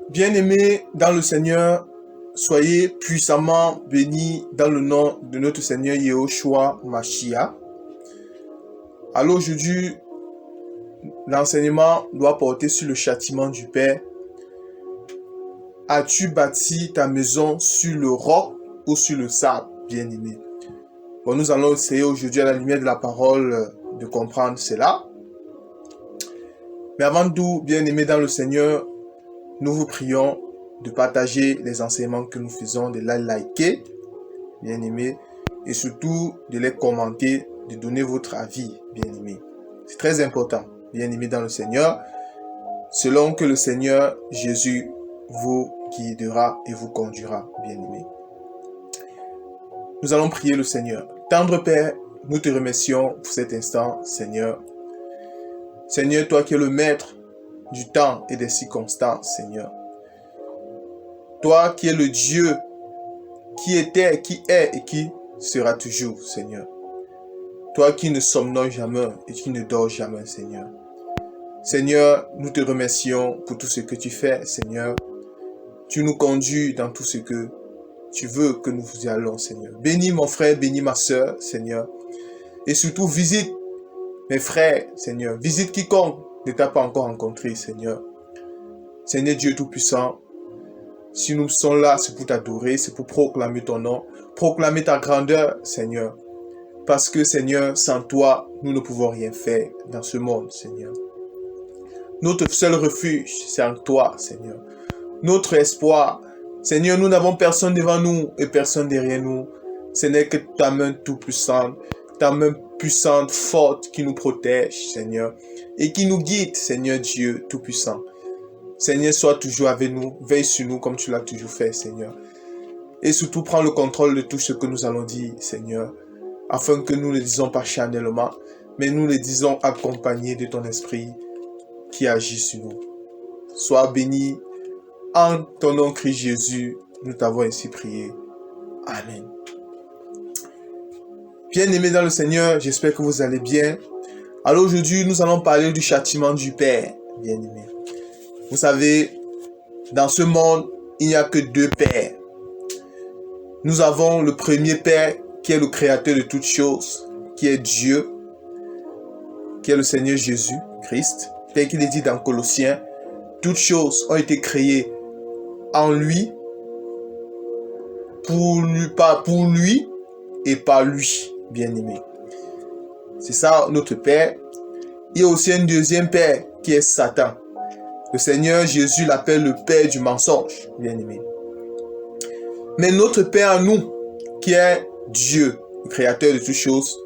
Bien-aimés dans le Seigneur, soyez puissamment bénis dans le nom de notre Seigneur Yehoshua Mashiach. Alors aujourd'hui, l'enseignement doit porter sur le châtiment du Père. As-tu bâti ta maison sur le roc ou sur le sable, bien-aimé? Bon, nous allons essayer aujourd'hui à la lumière de la parole de comprendre cela. Mais avant tout, bien-aimés dans le Seigneur, nous vous prions de partager les enseignements que nous faisons, de les liker, bien-aimés, et surtout de les commenter, de donner votre avis, bien-aimés. C'est très important, bien-aimés dans le Seigneur, selon que le Seigneur Jésus vous guidera et vous conduira, bien-aimés. Nous allons prier le Seigneur. Tendre Père, nous te remercions pour cet instant, Seigneur. Seigneur, toi qui es le maître du temps et des circonstances, Seigneur. Toi qui es le Dieu qui était, qui est et qui sera toujours, Seigneur. Toi qui ne somnole jamais et qui ne dors jamais, Seigneur. Seigneur, nous te remercions pour tout ce que tu fais, Seigneur. Tu nous conduis dans tout ce que tu veux que nous y allons, Seigneur. Bénis mon frère, bénis ma soeur, Seigneur. Et surtout, visite mes frères, Seigneur. Visite quiconque ne t'a pas encore rencontré, Seigneur. Seigneur Dieu Tout-Puissant, si nous sommes là, c'est pour t'adorer, c'est pour proclamer ton nom, proclamer ta grandeur, Seigneur. Parce que, Seigneur, sans toi, nous ne pouvons rien faire dans ce monde, Seigneur. Notre seul refuge, c'est en toi, Seigneur. Notre espoir, Seigneur, nous n'avons personne devant nous et personne derrière nous. Ce n'est que ta main Tout-Puissante, ta main puissante, forte, qui nous protège, Seigneur, et qui nous guide, Seigneur Dieu Tout-Puissant. Seigneur, sois toujours avec nous, veille sur nous comme tu l'as toujours fait, Seigneur. Et surtout, prends le contrôle de tout ce que nous allons dire, Seigneur, afin que nous ne le disons pas charnellement, mais nous le disons accompagnés de ton esprit qui agit sur nous. Sois béni, en ton nom Christ Jésus, nous t'avons ainsi prié. Amen. Bien-aimés dans le Seigneur, j'espère que vous allez bien. Alors aujourd'hui, nous allons parler du châtiment du Père, bien-aimés. Vous savez, dans ce monde, il n'y a que deux pères. Nous avons le premier Père, qui est le créateur de toutes choses, qui est Dieu, qui est le Seigneur Jésus-Christ. Tel qu'il est dit dans Colossiens, toutes choses ont été créées en lui, pour lui et par lui, bien-aimé. C'est ça notre Père. Il y a aussi un deuxième Père qui est Satan. Le Seigneur Jésus l'appelle le Père du mensonge, bien-aimé. Mais notre Père à nous, qui est Dieu, le créateur de toutes choses,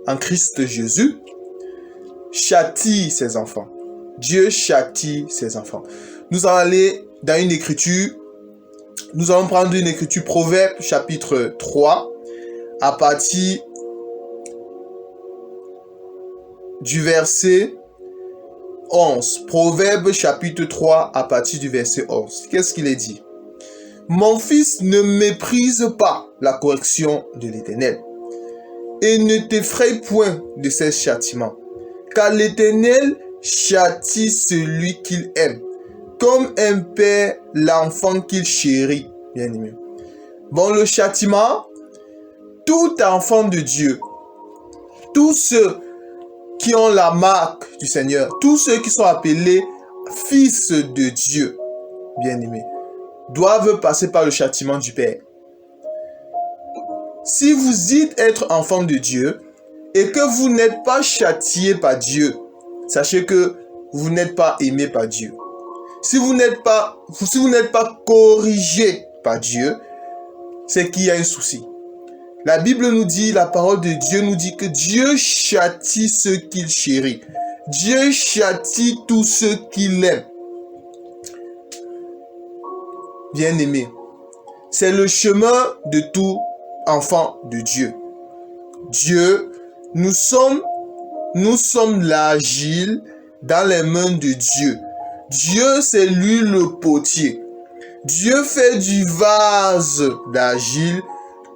en Christ Jésus, châtie ses enfants. Dieu châtie ses enfants. Nous allons aller dans une écriture. Nous allons prendre une écriture Proverbe chapitre 3 à partir du verset 11. Proverbe chapitre 3 à partir du verset 11. Qu'est-ce qu'il est dit? Mon fils, ne méprise pas la correction de l'Éternel et ne t'effraie point de ses châtiments, car l'Éternel châtie celui qu'il aime, comme un père l'enfant qu'il chérit, bien-aimé. Bon, le châtiment, tout enfant de Dieu, tous ceux qui ont la marque du Seigneur, tous ceux qui sont appelés fils de Dieu, bien-aimés, doivent passer par le châtiment du Père. Si vous dites être enfant de Dieu et que vous n'êtes pas châtié par Dieu, sachez que vous n'êtes pas aimé par Dieu. Si vous n'êtes pas corrigé par Dieu, c'est qu'il y a un souci. La Bible nous dit, la parole de Dieu nous dit que Dieu châtie ceux qu'il chérit. Dieu châtie tous ceux qu'il aime. Bien-aimé, c'est le chemin de tout enfant de Dieu. Dieu, nous sommes l'argile dans les mains de Dieu. Dieu, c'est lui le potier. Dieu fait du vase d'argile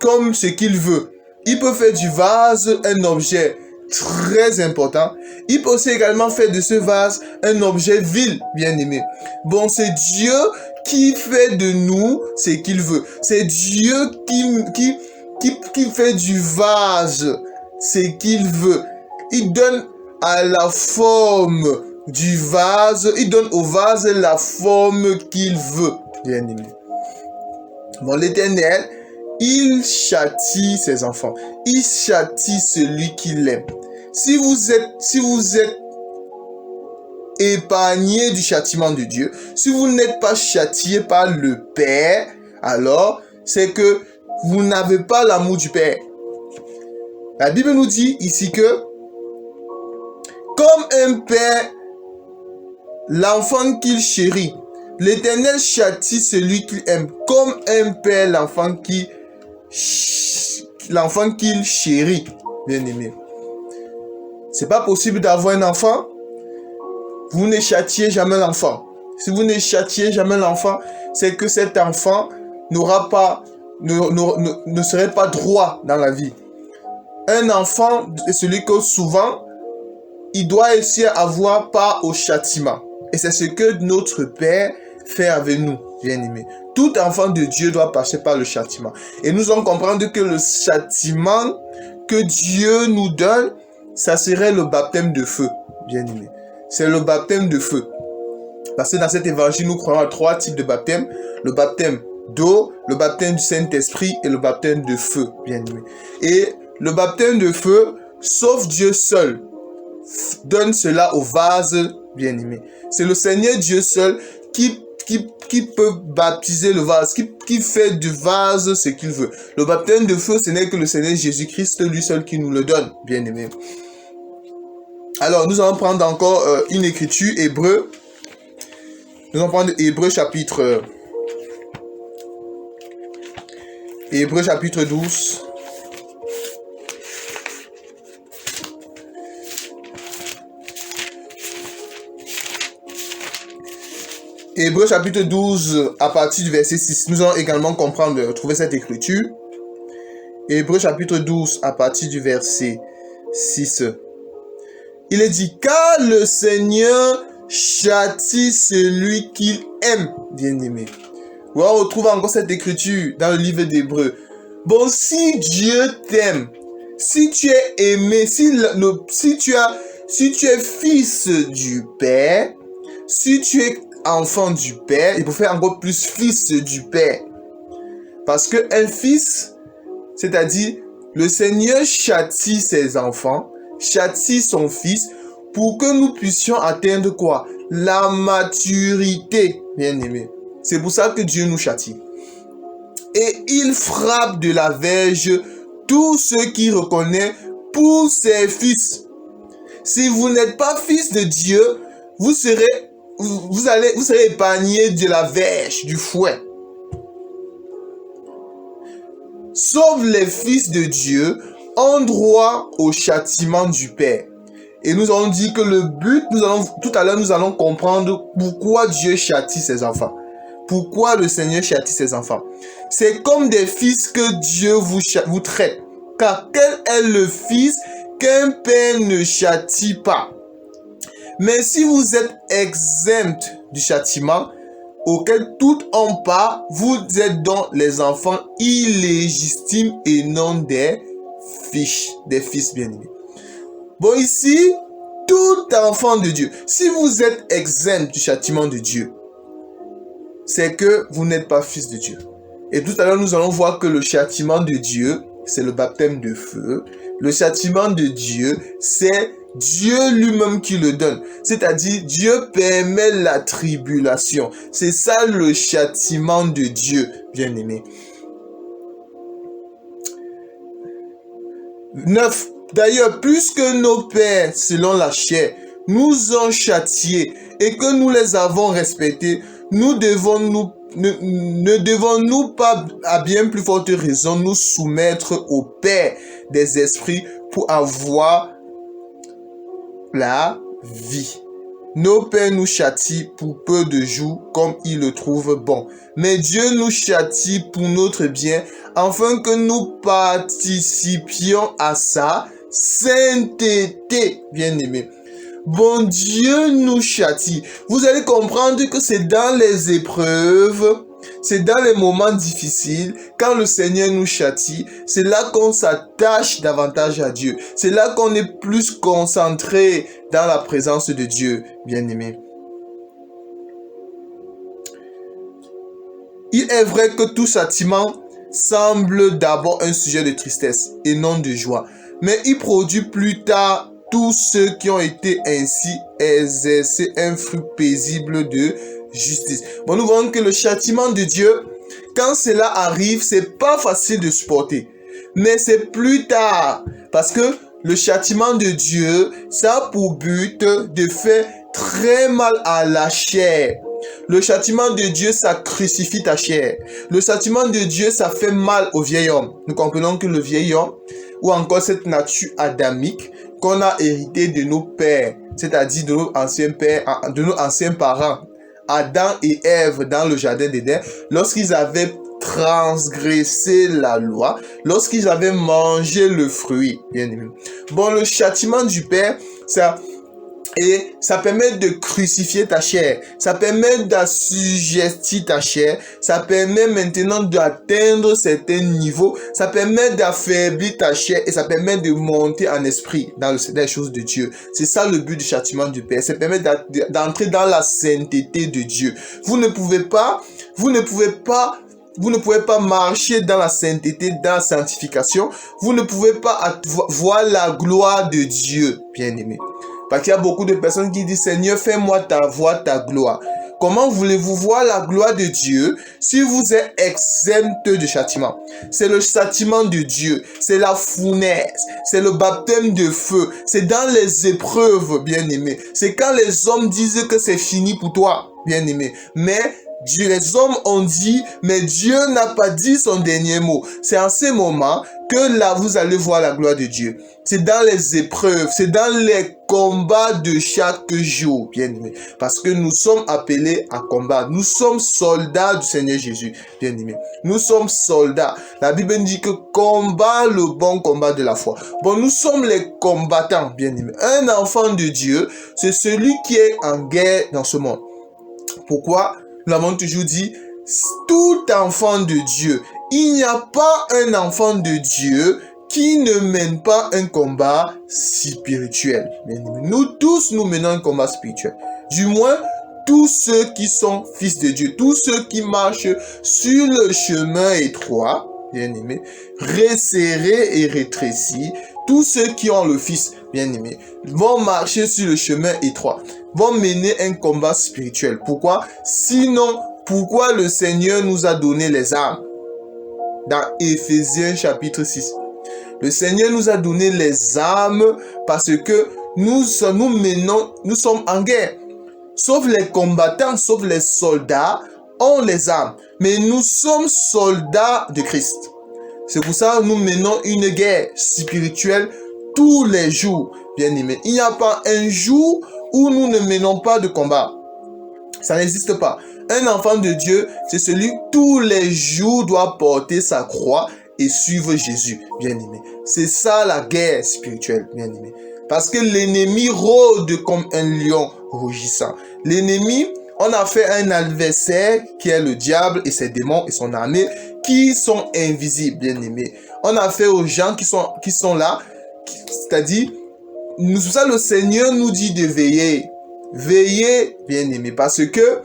comme ce qu'il veut. Il peut faire du vase un objet. très important. Il peut aussi également faire de ce vase un objet vil, bien-aimé. Bon, c'est Dieu qui fait de nous ce qu'il veut. C'est Dieu qui fait du vase ce qu'il veut. Il donne à la forme du vase, il donne au vase la forme qu'il veut, bien-aimé. Bon, l'Éternel, il châtie ses enfants. Il châtie celui qui l'aime. Si vous êtes épargné du châtiment de Dieu, si vous n'êtes pas châtié par le Père, alors c'est que vous n'avez pas l'amour du Père. La Bible nous dit ici que comme un père, l'enfant qu'il chérit, l'Éternel châtie celui qu'il aime. Comme un père, l'enfant qu'il chérit, bien aimé. C'est pas possible d'avoir un enfant, vous ne châtiez jamais l'enfant. Si vous ne châtiez jamais l'enfant, c'est que cet enfant ne serait pas droit dans la vie. Un enfant est celui que souvent, il doit essayer d'avoir part au châtiment. Et c'est ce que notre Père fait avec nous, bien-aimés. Tout enfant de Dieu doit passer par le châtiment. Et nous allons comprendre que le châtiment que Dieu nous donne, ça serait le baptême de feu, bien-aimés. C'est le baptême de feu. Parce que dans cet évangile, nous croyons à 3 types de baptême. Le baptême d'eau, le baptême du Saint-Esprit et le baptême de feu, bien-aimés. Et le baptême de feu, sauf Dieu seul, donne cela au vase, bien-aimé. C'est le Seigneur Dieu seul qui peut baptiser le vase, qui fait du vase ce qu'il veut. Le baptême de feu, ce n'est que le Seigneur Jésus-Christ, lui seul, qui nous le donne, bien-aimé. Alors, nous allons prendre encore une écriture, Hébreu. Nous allons prendre Hébreu chapitre 12. Hébreu chapitre 12, à partir du verset 6. Nous allons également trouver cette écriture. Hébreu chapitre 12, à partir du verset 6. Il est dit, car le Seigneur châtie celui qu'il aime, bien-aimé. On retrouve encore cette écriture dans le livre d'Hébreu. Bon, si Dieu t'aime, si tu es aimé, si tu es fils du Père, si tu es enfant du Père, il faut faire encore plus fils du Père. Parce qu'un fils, c'est-à-dire le Seigneur châtie ses enfants, châtie son fils, pour que nous puissions atteindre quoi? La maturité, bien-aimé. C'est pour ça que Dieu nous châtie. Et il frappe de la verge tous ceux qui reconnaissent pour ses fils. Si vous n'êtes pas fils de Dieu, vous serez épargné de la verge, du fouet. Sauf les fils de Dieu ont droit au châtiment du Père. Et nous allons dire que le but, tout à l'heure, nous allons comprendre pourquoi Dieu châtie ses enfants. Pourquoi le Seigneur châtie ses enfants. C'est comme des fils que Dieu vous traite. Car quel est le fils qu'un père ne châtie pas? Mais si vous êtes exempt du châtiment auquel tout homme part, vous êtes donc les enfants illégitimes et non des fils bien-aimés. Bon, ici, tout enfant de Dieu, si vous êtes exempt du châtiment de Dieu, c'est que vous n'êtes pas fils de Dieu. Et tout à l'heure, nous allons voir que le châtiment de Dieu, c'est le baptême de feu. Le châtiment de Dieu, c'est Dieu lui-même qui le donne. C'est-à-dire, Dieu permet la tribulation. C'est ça le châtiment de Dieu, bien-aimé. 9. D'ailleurs, plus que nos pères, selon la chair, nous ont châtiés et que nous les avons respectés, ne devons-nous pas, à bien plus forte raison, nous soumettre au Père des esprits pour avoir la vie? Nos pères nous châtient pour peu de jours comme ils le trouvent bon. Mais Dieu nous châtie pour notre bien, afin que nous participions à sa sainteté, bien-aimé. Bon Dieu nous châtie. Vous allez comprendre que c'est dans les épreuves, c'est dans les moments difficiles, quand le Seigneur nous châtie, c'est là qu'on s'attache davantage à Dieu. C'est là qu'on est plus concentré dans la présence de Dieu, bien-aimé. Il est vrai que tout châtiment semble d'abord un sujet de tristesse et non de joie, mais il produit plus tard tous ceux qui ont été ainsi exercés un fruit paisible de justice. Bon, nous voyons que le châtiment de Dieu, quand cela arrive, c'est pas facile de supporter. Mais c'est plus tard. Parce que le châtiment de Dieu, ça a pour but de faire très mal à la chair. Le châtiment de Dieu, ça crucifie ta chair. Le châtiment de Dieu, ça fait mal au vieil homme. Nous comprenons que le vieil homme, ou encore cette nature adamique, qu'on a hérité de nos pères, c'est-à-dire de nos anciens pères, de nos anciens parents, Adam et Ève dans le jardin d'Éden, lorsqu'ils avaient transgressé la loi, lorsqu'ils avaient mangé le fruit, bien aimé. Bon, le châtiment du Père, ça permet de crucifier ta chair, ça permet d'assujettir ta chair, ça permet maintenant d'atteindre certains niveaux, ça permet d'affaiblir ta chair et ça permet de monter en esprit dans les choses de Dieu. C'est ça le but du châtiment du Père, ça permet d'entrer dans la sainteté de Dieu. Vous ne pouvez pas marcher dans la sainteté, dans la sanctification, vous ne pouvez pas voir la gloire de Dieu, bien-aimé. Parce qu'il y a beaucoup de personnes qui disent, Seigneur, fais-moi ta voix, ta gloire. Comment voulez-vous voir la gloire de Dieu si vous êtes exempt de châtiment? C'est le châtiment de Dieu, c'est la fournaise, c'est le baptême de feu, c'est dans les épreuves, bien-aimé. C'est quand les hommes disent que c'est fini pour toi, bien-aimé. Mais Dieu, les hommes ont dit, mais Dieu n'a pas dit son dernier mot. C'est en ces moments que là, vous allez voir la gloire de Dieu. C'est dans les épreuves, c'est dans les combats de chaque jour, bien-aimé. Parce que nous sommes appelés à combattre. Nous sommes soldats du Seigneur Jésus, bien-aimé. Nous sommes soldats. La Bible dit que combat le bon combat de la foi. Bon, nous sommes les combattants, bien-aimé. Un enfant de Dieu, c'est celui qui est en guerre dans ce monde. Pourquoi? Nous l'avons toujours dit, tout enfant de Dieu, il n'y a pas un enfant de Dieu qui ne mène pas un combat spirituel. Nous tous, nous menons un combat spirituel. Du moins, tous ceux qui sont fils de Dieu, tous ceux qui marchent sur le chemin étroit, bien-aimé, resserré et rétréci, tous ceux qui ont le Fils, bien-aimé, vont marcher sur le chemin étroit, vont mener un combat spirituel. Pourquoi? Sinon, pourquoi le Seigneur nous a donné les armes? Dans Éphésiens chapitre 6. Le Seigneur nous a donné les armes parce que nous sommes en guerre. Sauf les combattants, sauf les soldats ont les armes. Mais nous sommes soldats de Christ. C'est pour ça que nous menons une guerre spirituelle tous les jours, bien-aimés. Il n'y a pas un jour où nous ne menons pas de combat. Ça n'existe pas. Un enfant de Dieu, c'est celui qui tous les jours doit porter sa croix et suivre Jésus, bien-aimé. C'est ça la guerre spirituelle, bien-aimé. Parce que l'ennemi rôde comme un lion rugissant. L'ennemi, on a fait un adversaire qui est le diable et ses démons et son armée qui sont invisibles, bien-aimés. On a fait aux gens qui sont là, c'est-à-dire, ça le Seigneur nous dit de veiller. Veillez, bien-aimés, parce que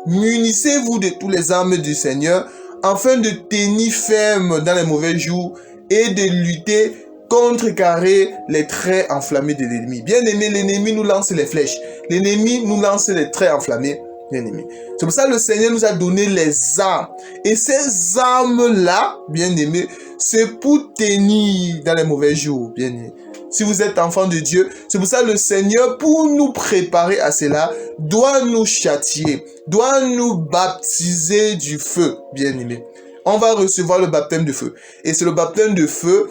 munissez-vous de tous les armes du Seigneur afin de tenir ferme dans les mauvais jours et de lutter contrecarrer les traits enflammés de l'ennemi. Bien-aimé, l'ennemi nous lance les flèches. L'ennemi nous lance les traits enflammés. Bien-aimé. C'est pour ça que le Seigneur nous a donné les armes. Et ces armes-là, bien-aimé, c'est pour tenir dans les mauvais jours. Bien-aimé. Si vous êtes enfant de Dieu, c'est pour ça que le Seigneur, pour nous préparer à cela, doit nous châtier, doit nous baptiser du feu, bien-aimé. On va recevoir le baptême de feu. Et c'est le baptême de feu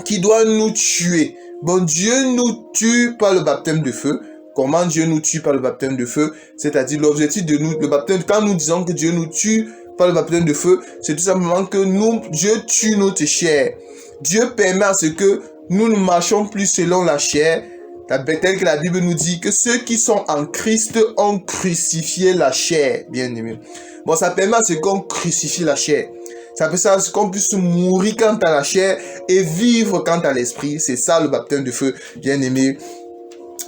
qui doit nous tuer. Bon, Dieu nous tue par le baptême de feu. Comment Dieu nous tue par le baptême de feu? C'est-à-dire l'objectif de nous, le baptême, quand nous disons que Dieu nous tue par le baptême de feu, c'est tout simplement que Dieu tue notre chair. Dieu permet à ce que nous ne marchons plus selon la chair, tel que la Bible nous dit que ceux qui sont en Christ ont crucifié la chair, bien aimé. Bon, ça permet à ce qu'on crucifie la chair. Ça peut ça qu'on puisse mourir quant à la chair et vivre quant à l'esprit. C'est ça le baptême de feu, bien aimé,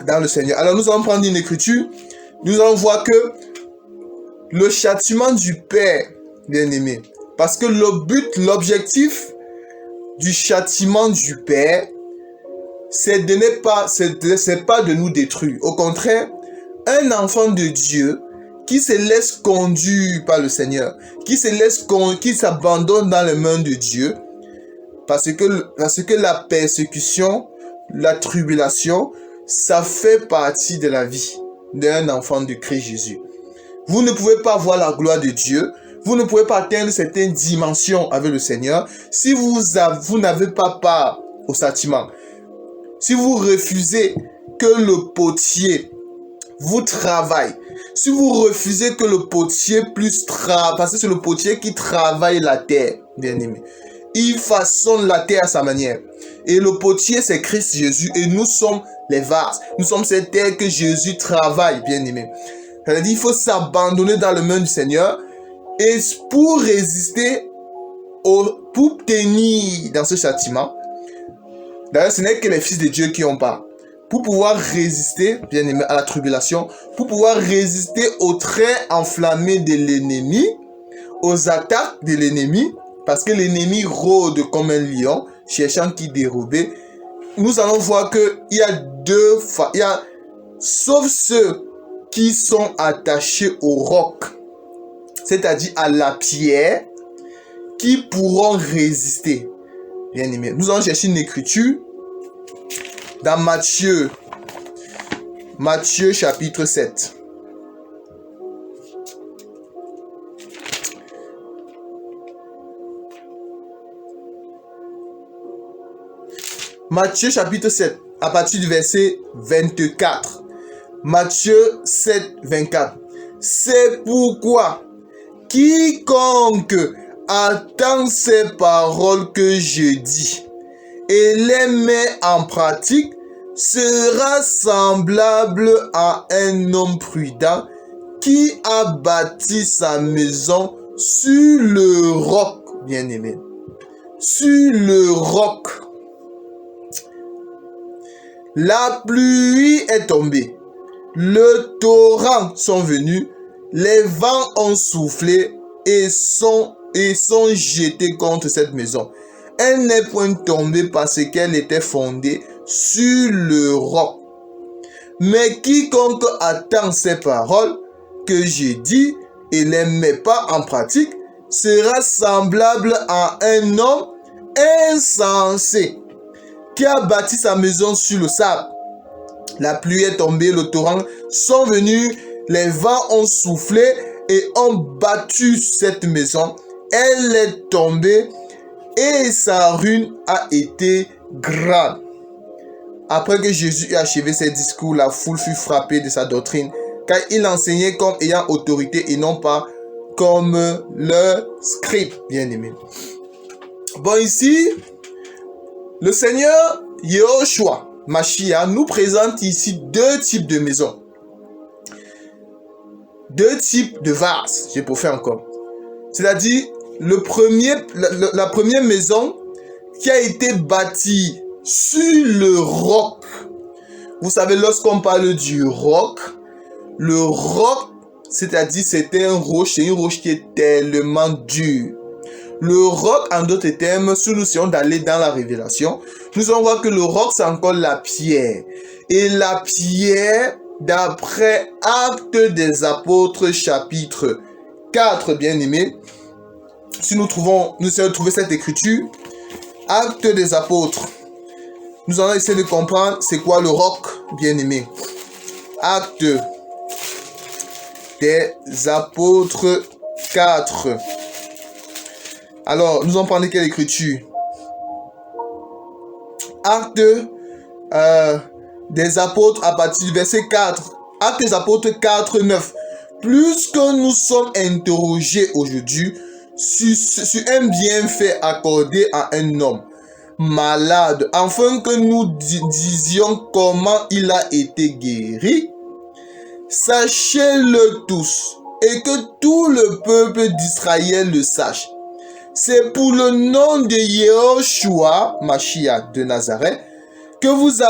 dans le Seigneur. Alors nous allons prendre une écriture. Nous allons voir que le châtiment du Père, bien aimé, parce que le but, l'objectif du châtiment du Père, c'est pas de nous détruire. Au contraire, un enfant de Dieu qui se laisse conduire par le Seigneur, qui s'abandonne dans les mains de Dieu, parce que la persécution, la tribulation, ça fait partie de la vie d'un enfant de Christ Jésus. Vous ne pouvez pas voir la gloire de Dieu, vous ne pouvez pas atteindre certaines dimensions avec le Seigneur si vous n'avez pas part au châtiment. Si vous refusez que le potier vous travaille, si vous refusez que le potier puisse travailler, parce que c'est le potier qui travaille la terre, bien aimé. Il façonne la terre à sa manière. Et le potier, c'est Christ Jésus. Et nous sommes les vases. Nous sommes cette terre que Jésus travaille, bien aimé. C'est-à-dire qu'il faut s'abandonner dans les mains du Seigneur. Et pour résister, pour tenir dans ce châtiment, d'ailleurs, ce n'est que les fils de Dieu qui ont pas. Pour pouvoir résister, bien aimé, à la tribulation, pour pouvoir résister aux traits enflammés de l'ennemi, aux attaques de l'ennemi, parce que l'ennemi rôde comme un lion, cherchant qui dérober, nous allons voir qu'il y a sauf ceux qui sont attachés au roc, c'est-à-dire à la pierre, qui pourront résister. Bien aimé, nous allons chercher une écriture dans Matthieu chapitre 7. Matthieu chapitre 7, à partir du verset 24. Matthieu 7, 24. C'est pourquoi quiconque attend ces paroles que je dis et les met en pratique sera semblable à un homme prudent qui a bâti sa maison sur le roc, bien aimé. Sur le roc. La pluie est tombée, le torrent sont venus, les vents ont soufflé et sont jetés contre cette maison. Elle n'est point tombée parce qu'elle était fondée sur le roc. Mais quiconque attend ces paroles que j'ai dit et les met pas en pratique sera semblable à un homme insensé qui a bâti sa maison sur le sable. La pluie est tombée, le torrent sont venus, les vents ont soufflé et ont battu cette maison. Elle est tombée et sa ruine a été grande. Après que Jésus eut achevé ses discours, la foule fut frappée de sa doctrine, car il enseignait comme ayant autorité et non pas comme le scribe, bien aimé. Bon, ici, le Seigneur Yahushua Mashiach nous présente ici deux types de maisons. Deux types de vases, j'ai pour faire encore. C'est-à-dire, la première maison qui a été bâtie sur le roc. Vous savez, lorsqu'on parle du roc, le roc, c'est-à-dire c'était une roche qui est tellement dure. Le roc, en d'autres termes, si nous essayons d'aller dans la révélation, nous allons voir que le roc, c'est encore la pierre. Et la pierre, d'après Actes des Apôtres, chapitre 4, bien aimé, si nous essayons de trouver cette écriture, Actes des Apôtres, nous allons essayer de comprendre c'est quoi le roc, bien aimé. Actes des Apôtres 4. Alors, nous allons prendre quelle écriture? Actes des Apôtres à partir du verset 4. Actes des Apôtres 4, 9. Plus que nous sommes interrogés aujourd'hui sur un bienfait accordé à un homme, malade, afin que nous disions comment il a été guéri. Sachez-le tous, et que tout le peuple d'Israël le sache. C'est pour le nom de Yehoshua, Mashiach de Nazareth, que vous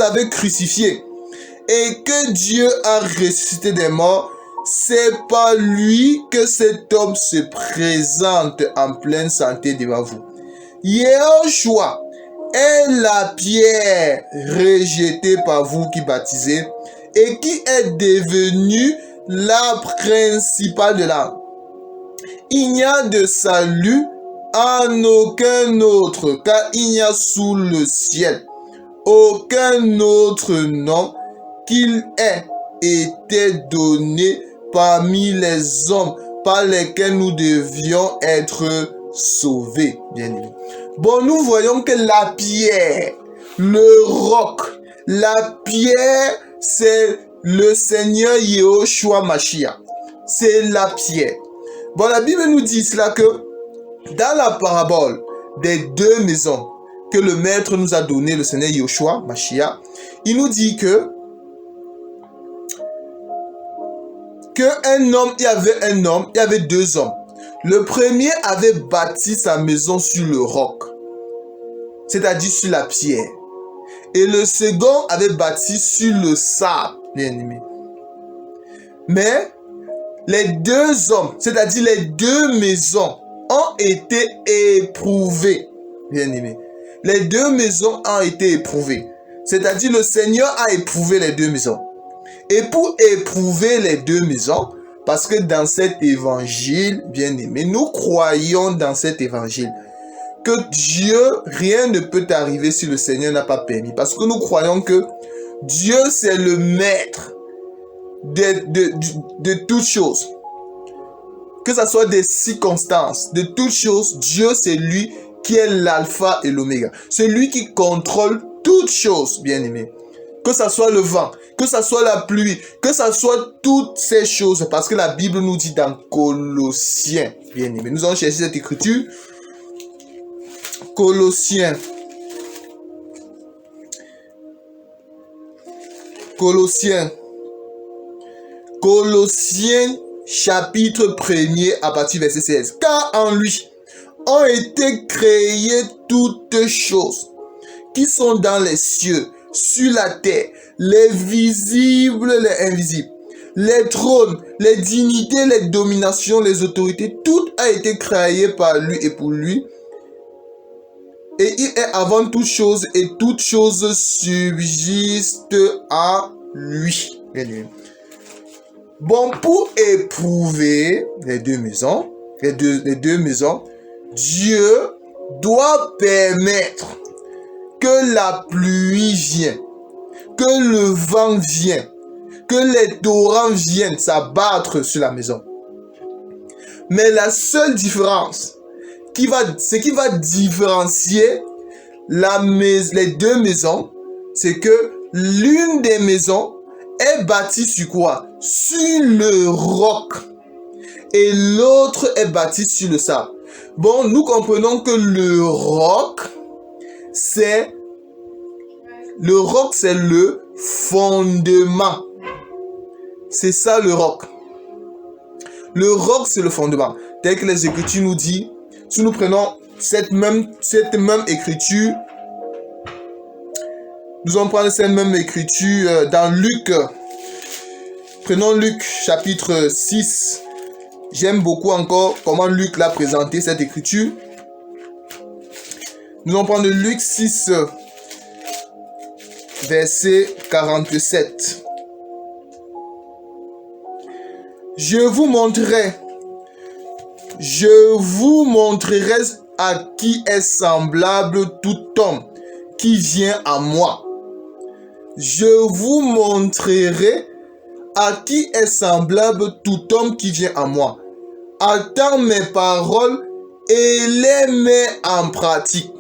avez crucifié, et que Dieu a ressuscité des morts. C'est par lui que cet homme se présente en pleine santé devant vous. Yehoshua est la pierre rejetée par vous qui baptisez et qui est devenue la principale de l'âme. Il n'y a de salut en aucun autre, car il n'y a sous le ciel aucun autre nom qu'il ait été donné parmi les hommes par lesquels nous devions être sauvés. Bien aimé. Bon, nous voyons que la pierre, le roc, la pierre, c'est le Seigneur Yehoshua Mashiach. C'est la pierre. Bon, la Bible nous dit cela que dans la parabole des deux maisons que le Maître nous a donné, le Seigneur Yehoshua Mashiach, il nous dit que il y avait deux hommes. Le premier avait bâti sa maison sur le roc, c'est-à-dire sur la pierre. Et le second avait bâti sur le sable, bien aimé. Mais les deux hommes, c'est-à-dire les deux maisons, ont été éprouvées, bien aimé. Les deux maisons ont été éprouvées. C'est-à-dire le Seigneur a éprouvé les deux maisons. Et pour éprouver les deux maisons, parce que dans cet évangile, bien aimé, nous croyons dans cet évangile que Dieu, rien ne peut arriver si le Seigneur n'a pas permis. Parce que nous croyons que Dieu, c'est le maître de toutes choses. Que ce soit des circonstances, de toutes choses, Dieu, c'est lui qui est l'alpha et l'oméga. C'est lui qui contrôle toutes choses, bien aimé. Que ce soit le vent, que ce soit la pluie, que ce soit toutes ces choses. Parce que la Bible nous dit dans Colossiens, bien aimé. Nous allons chercher cette écriture. Colossiens. Colossiens chapitre 1er à partir verset 16. Car en lui ont été créées toutes choses qui sont dans les cieux, sur la terre, les visibles, les invisibles, les trônes, les dignités, les dominations, les autorités, tout a été créé par lui et pour lui. Et il est avant toute chose et toute chose subsiste à lui. Bon, pour éprouver les deux maisons, Dieu doit permettre que la pluie vienne, que le vent vienne, que les torrents viennent s'abattre sur la maison. Mais la seule différence, ce qui va différencier les deux maisons, c'est que l'une des maisons est bâtie sur quoi? Sur le roc. Et l'autre est bâtie sur le sable. Bon, nous comprenons que le roc, c'est le fondement. C'est ça le roc. Le roc, c'est le fondement. Tel que les Écritures nous disent, si nous prenons cette même écriture, nous allons prendre cette même écriture dans Luc. Prenons Luc chapitre 6. J'aime beaucoup encore comment Luc l'a présenté cette écriture. Nous allons prendre Luc 6, verset 47. Je vous montrerai à qui est semblable tout homme qui vient à moi. Je vous montrerai à qui est semblable tout homme qui vient à moi. Attends mes paroles et les mets en pratique.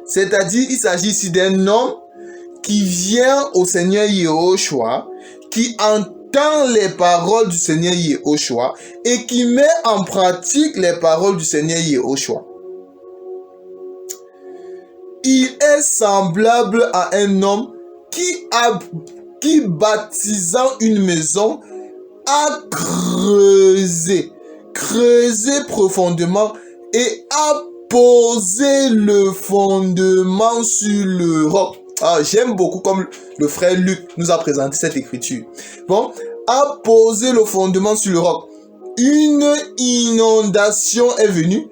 C'est-à-dire, il s'agit ici d'un homme qui vient au Seigneur Yehoshua, qui entend les paroles du Seigneur Yehoshua et qui met en pratique les paroles du Seigneur Yehoshua. Il est semblable à un homme qui bâtissant une maison, a creusé profondément et a posé le fondement sur le roc. Ah, j'aime beaucoup comme le frère Luc nous a présenté cette écriture. Bon, a posé le fondement sur le roc. Une inondation est venue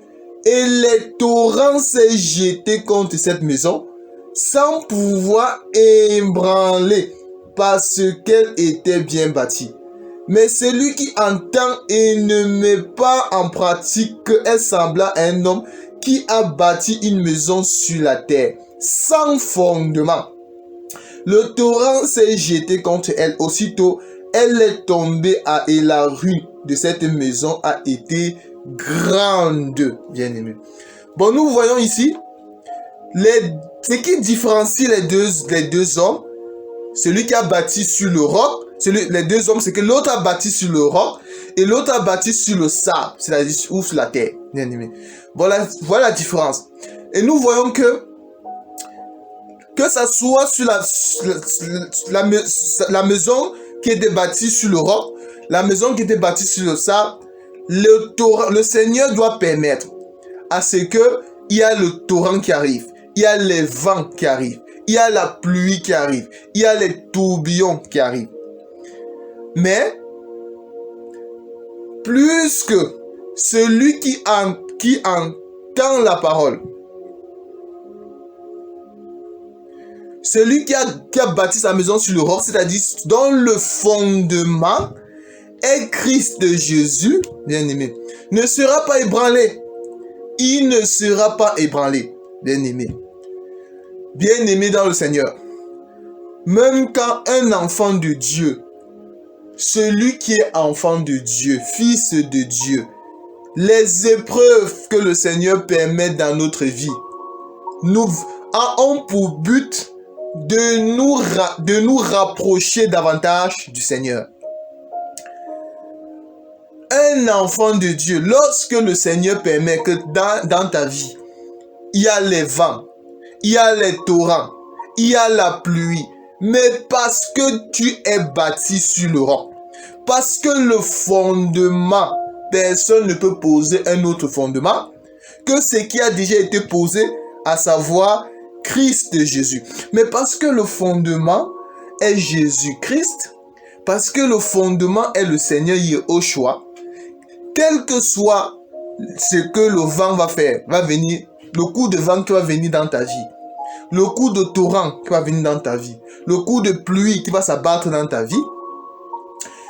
et les torrents s'est jeté contre cette maison sans pouvoir ébranler parce qu'elle était bien bâtie. Mais celui qui entend et ne met pas en pratique est semblable à un homme qui a bâti une maison sur la terre, sans fondement. Le torrent s'est jeté contre elle. Aussitôt, elle est tombée et la ruine de cette maison a été grande, bien-aimé. Bon, nous voyons ici ce qui différencie les deux hommes. Celui qui a bâti sur le roc, les deux hommes, c'est que l'autre a bâti sur le roc et l'autre a bâti sur le sable, c'est-à-dire ou sur la terre, bien aimé. Voilà la différence. Et nous voyons que ça soit sur la maison qui était bâtie sur le roc, la maison qui était bâtie sur le sable, le Seigneur doit permettre à ce que il y a le torrent qui arrive, il y a les vents qui arrivent, il y a la pluie qui arrive, il y a les tourbillons qui arrivent. Mais, plus que celui qui entend la parole, celui qui a bâti sa maison sur le roc, c'est-à-dire dont le fondement est Christ Jésus, bien-aimé, ne sera pas ébranlé. Il ne sera pas ébranlé, bien-aimé. Bien-aimé dans le Seigneur. Même quand un enfant de Dieu, celui qui est enfant de Dieu, fils de Dieu, les épreuves que le Seigneur permet dans notre vie, nous ont pour but de nous rapprocher davantage du Seigneur. Un enfant de Dieu, lorsque le Seigneur permet que dans ta vie, il y a les vents, il y a les torrents, il y a la pluie, mais parce que tu es bâti sur le roc, parce que le fondement, personne ne peut poser un autre fondement que ce qui a déjà été posé, à savoir Christ Jésus. Mais parce que le fondement est Jésus-Christ, parce que le fondement est le Seigneur Yehoshua, quel que soit ce que le vent va faire, va venir, le coup de vent qui va venir dans ta vie, le coup de torrent qui va venir dans ta vie, le coup de pluie qui va s'abattre dans ta vie,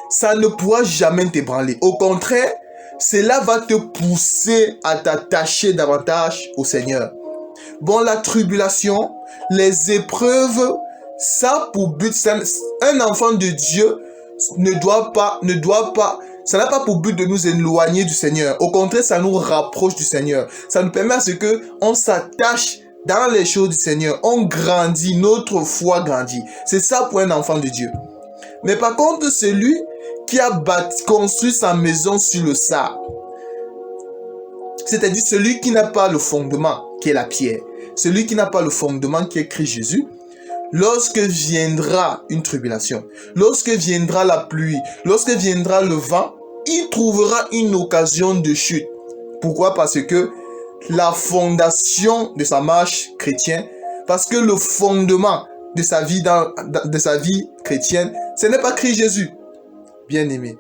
ça ne pourra jamais t'ébranler. Au contraire, cela va te pousser à t'attacher davantage au Seigneur. Bon, la tribulation, les épreuves, ça pour but, un enfant de Dieu ça n'a pas pour but de nous éloigner du Seigneur. Au contraire, ça nous rapproche du Seigneur. Ça nous permet à ce que on s'attache dans les choses du Seigneur. On grandit, notre foi grandit. C'est ça pour un enfant de Dieu. Mais par contre, celui qui a construit sa maison sur le sable, c'est-à-dire celui qui n'a pas le fondement, qui est la pierre, celui qui n'a pas le fondement, qui est Christ Jésus, lorsque viendra une tribulation, lorsque viendra la pluie, lorsque viendra le vent, il trouvera une occasion de chute. Pourquoi? Parce que la fondation de sa marche chrétienne, parce que le fondement de sa vie, de sa vie chrétienne, ce n'est pas Christ Jésus. Bien aimé,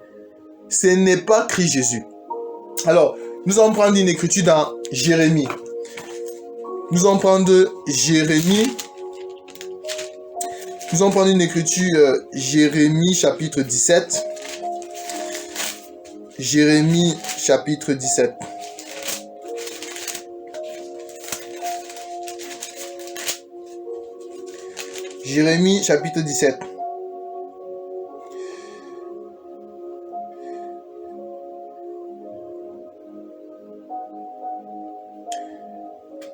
ce n'est pas Christ Jésus. Alors, nous allons prendre une écriture dans Jérémie. Nous allons prendre Jérémie. Nous allons prendre une écriture, Jérémie chapitre 17. Jérémie chapitre 17. Jérémie chapitre 17.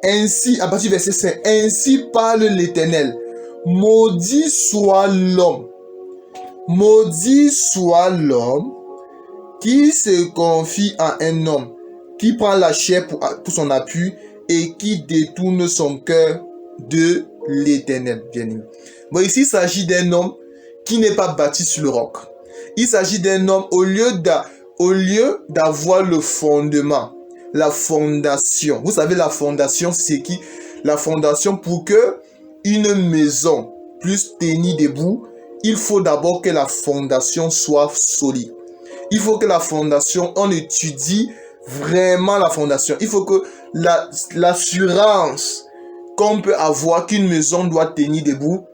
Ainsi, à partir du verset 5, ainsi parle l'Éternel. Maudit soit l'homme qui se confie à un homme, qui prend la chair pour son appui et qui détourne son cœur de l'Éternel, bien-aimé. Bon, ici, il s'agit d'un homme qui n'est pas bâti sur le roc. Il s'agit d'un homme, au lieu d'avoir le fondement, la fondation. Vous savez, la fondation, c'est qui? La fondation, pour que une maison puisse tenir debout, il faut d'abord que la fondation soit solide. Il faut que la fondation, on étudie vraiment la fondation. Il faut que l'assurance qu'on peut avoir qu'une maison doit tenir debout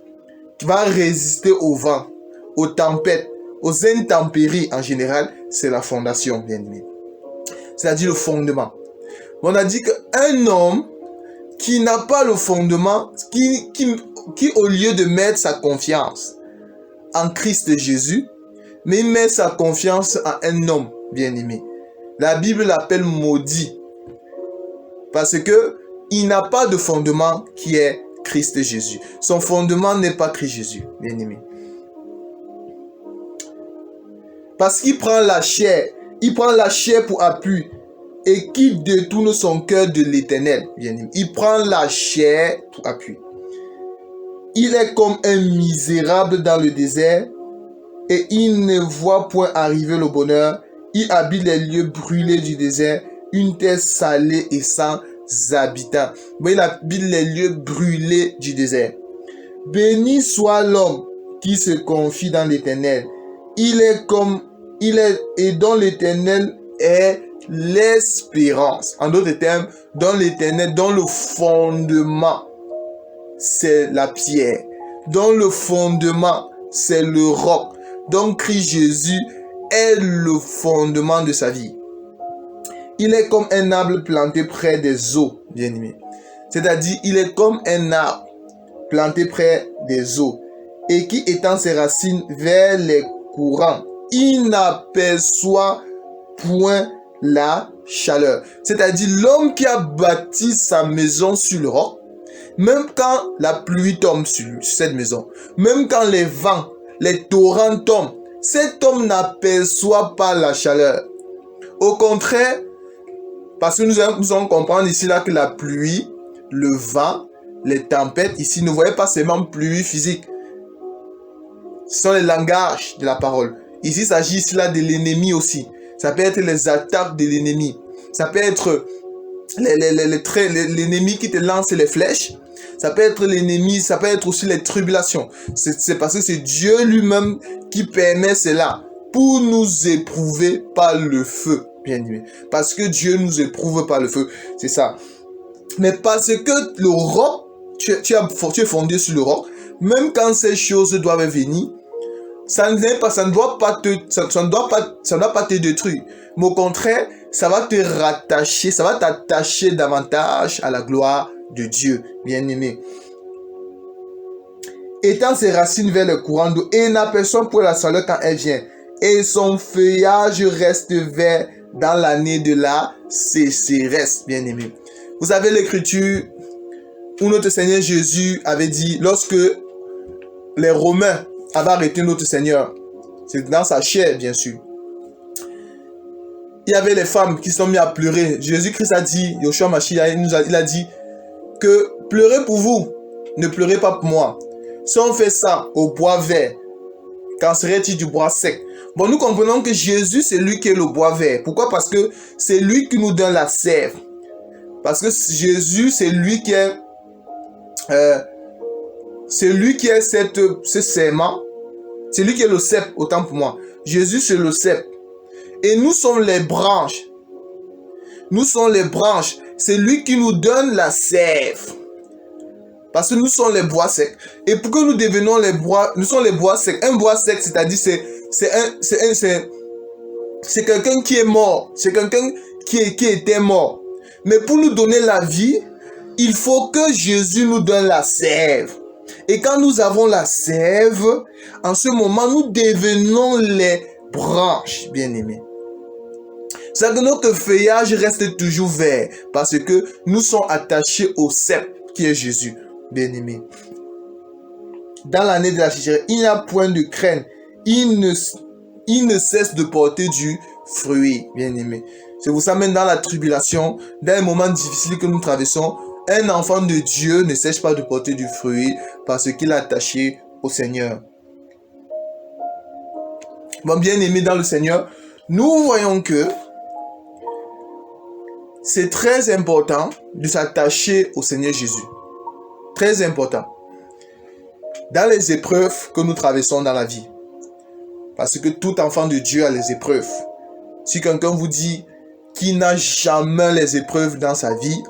va résister au vent, aux tempêtes, aux intempéries en général, c'est la fondation, bien aimé. C'est-à-dire le fondement. On a dit qu'un homme qui n'a pas le fondement, qui au lieu de mettre sa confiance en Christ Jésus, mais il met sa confiance en un homme, bien aimé. La Bible l'appelle maudit. Parce que il n'a pas de fondement qui est Christ Jésus. Son fondement n'est pas Christ Jésus, bien aimé. Parce qu'il prend la chair, pour appui et qui détourne son cœur de l'Éternel, bien aimé. Il prend la chair pour appui. Il est comme un misérable dans le désert et il ne voit point arriver le bonheur. Il habite les lieux brûlés du désert, une terre salée et sans habitants. Mais il habite les lieux brûlés du désert. Béni soit l'homme qui se confie dans l'Éternel. Et dont l'Éternel est l'espérance. En d'autres termes, dans l'Éternel, dans le fondement, c'est la pierre. Dans le fondement, c'est le roc. Donc Christ Jésus est le fondement de sa vie. Il est comme un arbre planté près des eaux, bien-aimé. C'est-à-dire, il est comme un arbre planté près des eaux et qui étend ses racines vers les courants. Il n'aperçoit point la chaleur. C'est-à-dire, l'homme qui a bâti sa maison sur le roc, même quand la pluie tombe sur cette maison, même quand les vents, les torrents tombent, cet homme n'aperçoit pas la chaleur. Au contraire, parce que nous allons comprendre ici là que la pluie, le vent, les tempêtes, ici ne voyez pas seulement pluie physique. Ce sont les langages de la parole. Ici, il s'agit ici là de l'ennemi aussi. Ça peut être les attaques de l'ennemi. Ça peut être l'ennemi qui te lance les flèches. Ça peut être l'ennemi, ça peut être aussi les tribulations. C'est parce que c'est Dieu lui-même qui permet cela pour nous éprouver par le feu, bien aimé. Parce que Dieu nous éprouve par le feu, c'est ça. Mais parce que le roc, tu es fondé sur le roc, même quand ces choses doivent venir, ça ne doit pas te détruire. Mais au contraire, ça va te rattacher, ça va t'attacher davantage à la gloire de Dieu, bien aimé. Étend ses racines vers le courant d'eau et n'aperçoit point la chaleur quand elle vient. Et son feuillage reste vert dans l'année de la sécheresse, bien aimé. Vous avez l'écriture où notre Seigneur Jésus avait dit, lorsque les Romains avaient arrêté notre Seigneur, c'est dans sa chair, bien sûr. Il y avait les femmes qui se sont mises à pleurer. Jésus-Christ a dit, Yoshua Mashiach, il a dit que pleurez pour vous, ne pleurez pas pour moi. Si on fait ça au bois vert, qu'en serait-il du bois sec? Bon, nous comprenons que Jésus, c'est lui qui est le bois vert. Pourquoi? Parce que c'est lui qui nous donne la sève. Parce que Jésus, c'est lui qui est ce serment. C'est lui qui est le cep, autant pour moi. Jésus, c'est le cep. Et nous sommes les branches. Nous sommes les branches. C'est lui qui nous donne la sève. Parce que nous sommes les bois secs. Et pour que nous devenons les bois, nous sommes les bois secs. Un bois sec, c'est-à-dire c'est quelqu'un qui est mort. C'est quelqu'un qui était mort. Mais pour nous donner la vie, il faut que Jésus nous donne la sève. Et quand nous avons la sève, en ce moment, nous devenons les branches, bien-aimés. C'est que notre feuillage reste toujours vert parce que nous sommes attachés au cep qui est Jésus, bien-aimé. Dans l'année de la sécheresse, il n'y a point de crainte. Il ne cesse de porter du fruit, bien-aimé. C'est pour ça même dans la tribulation, dans les moments difficiles que nous traversons, Un enfant de Dieu ne cesse pas de porter du fruit parce qu'il est attaché au Seigneur. Bon, bien-aimés dans le Seigneur, nous voyons que c'est très important de s'attacher au Seigneur Jésus. Très important. Dans les épreuves que nous traversons dans la vie. Parce que tout enfant de Dieu a les épreuves. Si quelqu'un vous dit qu'il n'a jamais les épreuves dans sa vie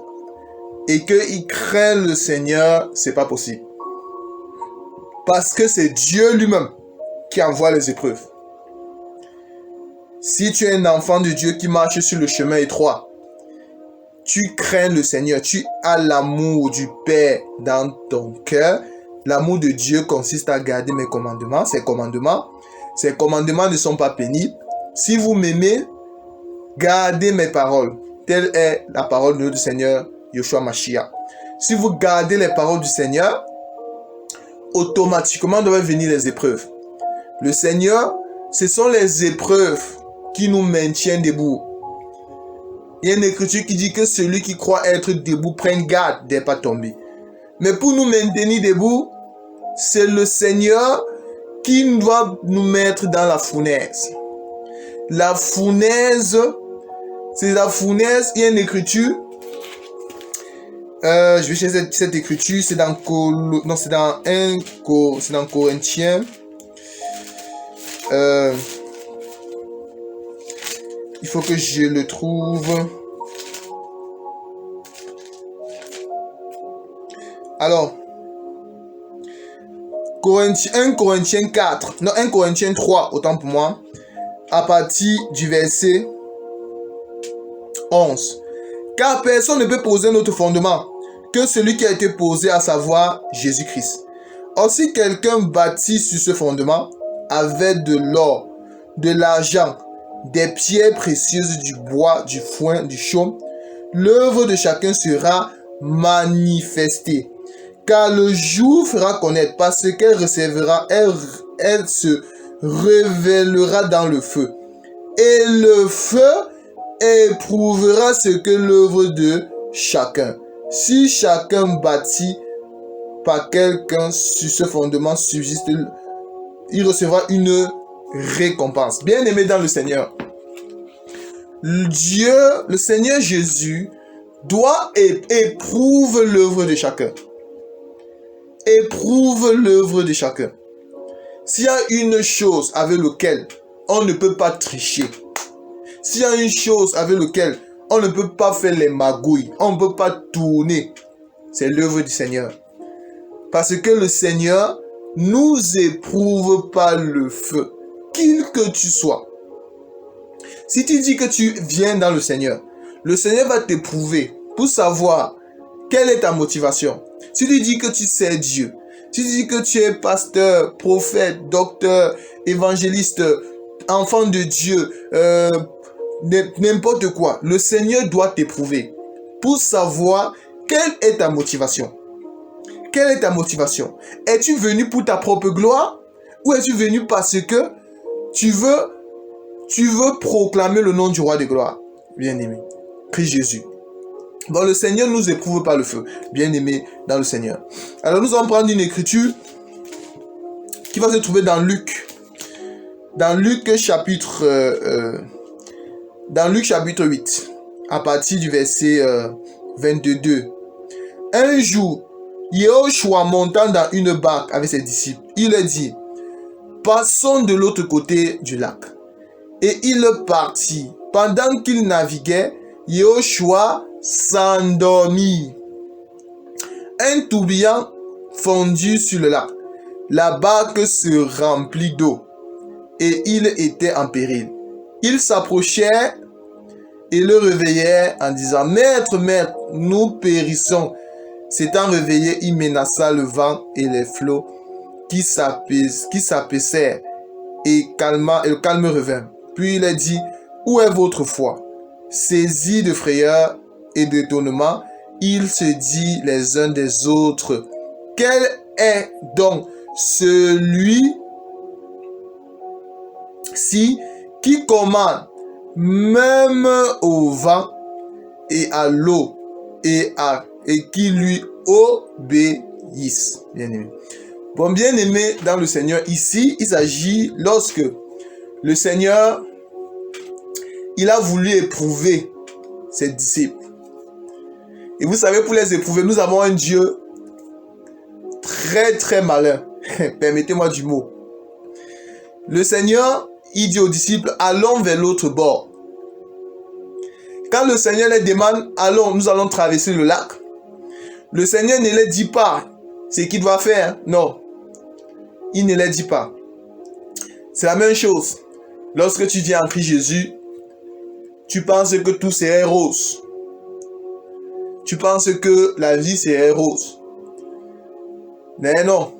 et qu'il craint le Seigneur, c'est pas possible. Parce que c'est Dieu lui-même qui envoie les épreuves. Si tu es un enfant de Dieu qui marche sur le chemin étroit, tu crains le Seigneur, tu as l'amour du Père dans ton cœur. L'amour de Dieu consiste à garder mes commandements. Ces commandements ne sont pas pénibles. Si vous m'aimez, gardez mes paroles. Telle est la parole de notre Seigneur, Yeshua Mashiach. Si vous gardez les paroles du Seigneur, automatiquement doivent venir les épreuves. Le Seigneur, ce sont les épreuves qui nous maintiennent debout. Il y a une écriture qui dit que celui qui croit être debout prenne garde de ne pas tomber. Mais pour nous maintenir debout, c'est le Seigneur qui doit nous mettre dans la fournaise. La fournaise, c'est la fournaise, il y a une écriture. Je vais chercher cette écriture, c'est dans Corinthiens. Il faut que je le trouve. Alors, 1 Corinthiens 3, autant pour moi, à partir du verset 11. Car personne ne peut poser notre fondement que celui qui a été posé, à savoir Jésus-Christ. Or, si quelqu'un bâtit sur ce fondement avec de l'or, de l'argent, des pierres précieuses, du bois, du foin, du chaume, l'œuvre de chacun sera manifestée. Car le jour fera connaître, parce qu'elle recevra, elle se révélera dans le feu. Et le feu éprouvera ce que l'œuvre de chacun. Si chacun bâtit par quelqu'un sur ce fondement subsiste, il recevra une récompense. Bien-aimé dans le Seigneur, Dieu, le Seigneur Jésus, doit éprouve l'œuvre de chacun. Éprouve l'œuvre de chacun. S'il y a une chose avec laquelle on ne peut pas tricher, s'il y a une chose avec laquelle on ne peut pas faire les magouilles, on ne peut pas tourner, c'est l'œuvre du Seigneur. Parce que le Seigneur nous éprouve par le feu, qui que tu sois. Si tu dis que tu viens dans le Seigneur va t'éprouver pour savoir quelle est ta motivation. Si tu dis que tu sais Dieu, si tu dis que tu es pasteur, prophète, docteur, évangéliste, enfant de Dieu, n'importe quoi, le Seigneur doit t'éprouver pour savoir quelle est ta motivation. Quelle est ta motivation? Es-tu venu pour ta propre gloire ou es-tu venu parce que tu veux proclamer le nom du roi de gloire? Bien-aimé, Christ Jésus. Bon, le Seigneur nous éprouve par le feu. Bien-aimé dans le Seigneur. Alors nous allons prendre une écriture qui va se trouver dans Luc. Dans Luc chapitre 8, à partir du verset 22. Un jour, Yehoshua montant dans une barque avec ses disciples, il a dit, passons de l'autre côté du lac. Et il partit. Pendant qu'il naviguait, Yehoshua s'endormit. Un tourbillon fondit sur le lac. La barque se remplit d'eau et il était en péril. Ils s'approchèrent et le réveillèrent en disant, Maître, maître, nous périssons. S'étant réveillé, il menaça le vent et les flots qui s'apaisèrent et le calme revint. Puis il a dit, où est votre foi? Saisis de frayeur et d'étonnement, ils se disent les uns des autres, quel est donc celui-ci qui commande même au vent et à l'eau et à et qui lui obéissent. Bien-aimé. Bon, bien-aimé dans le Seigneur, ici, il s'agit lorsque le Seigneur, il a voulu éprouver ses disciples. Et vous savez, pour les éprouver, nous avons un Dieu très très malin. Permettez-moi du mot. Le Seigneur, il dit aux disciples, allons vers l'autre bord. Quand le Seigneur les demande, allons, nous allons traverser le lac, le Seigneur ne les dit pas ce qu'il doit faire. Non, il ne les dit pas. C'est la même chose. Lorsque tu viens en Christ Jésus, tu penses que tout c'est rose. Tu penses que la vie c'est rose. Mais non.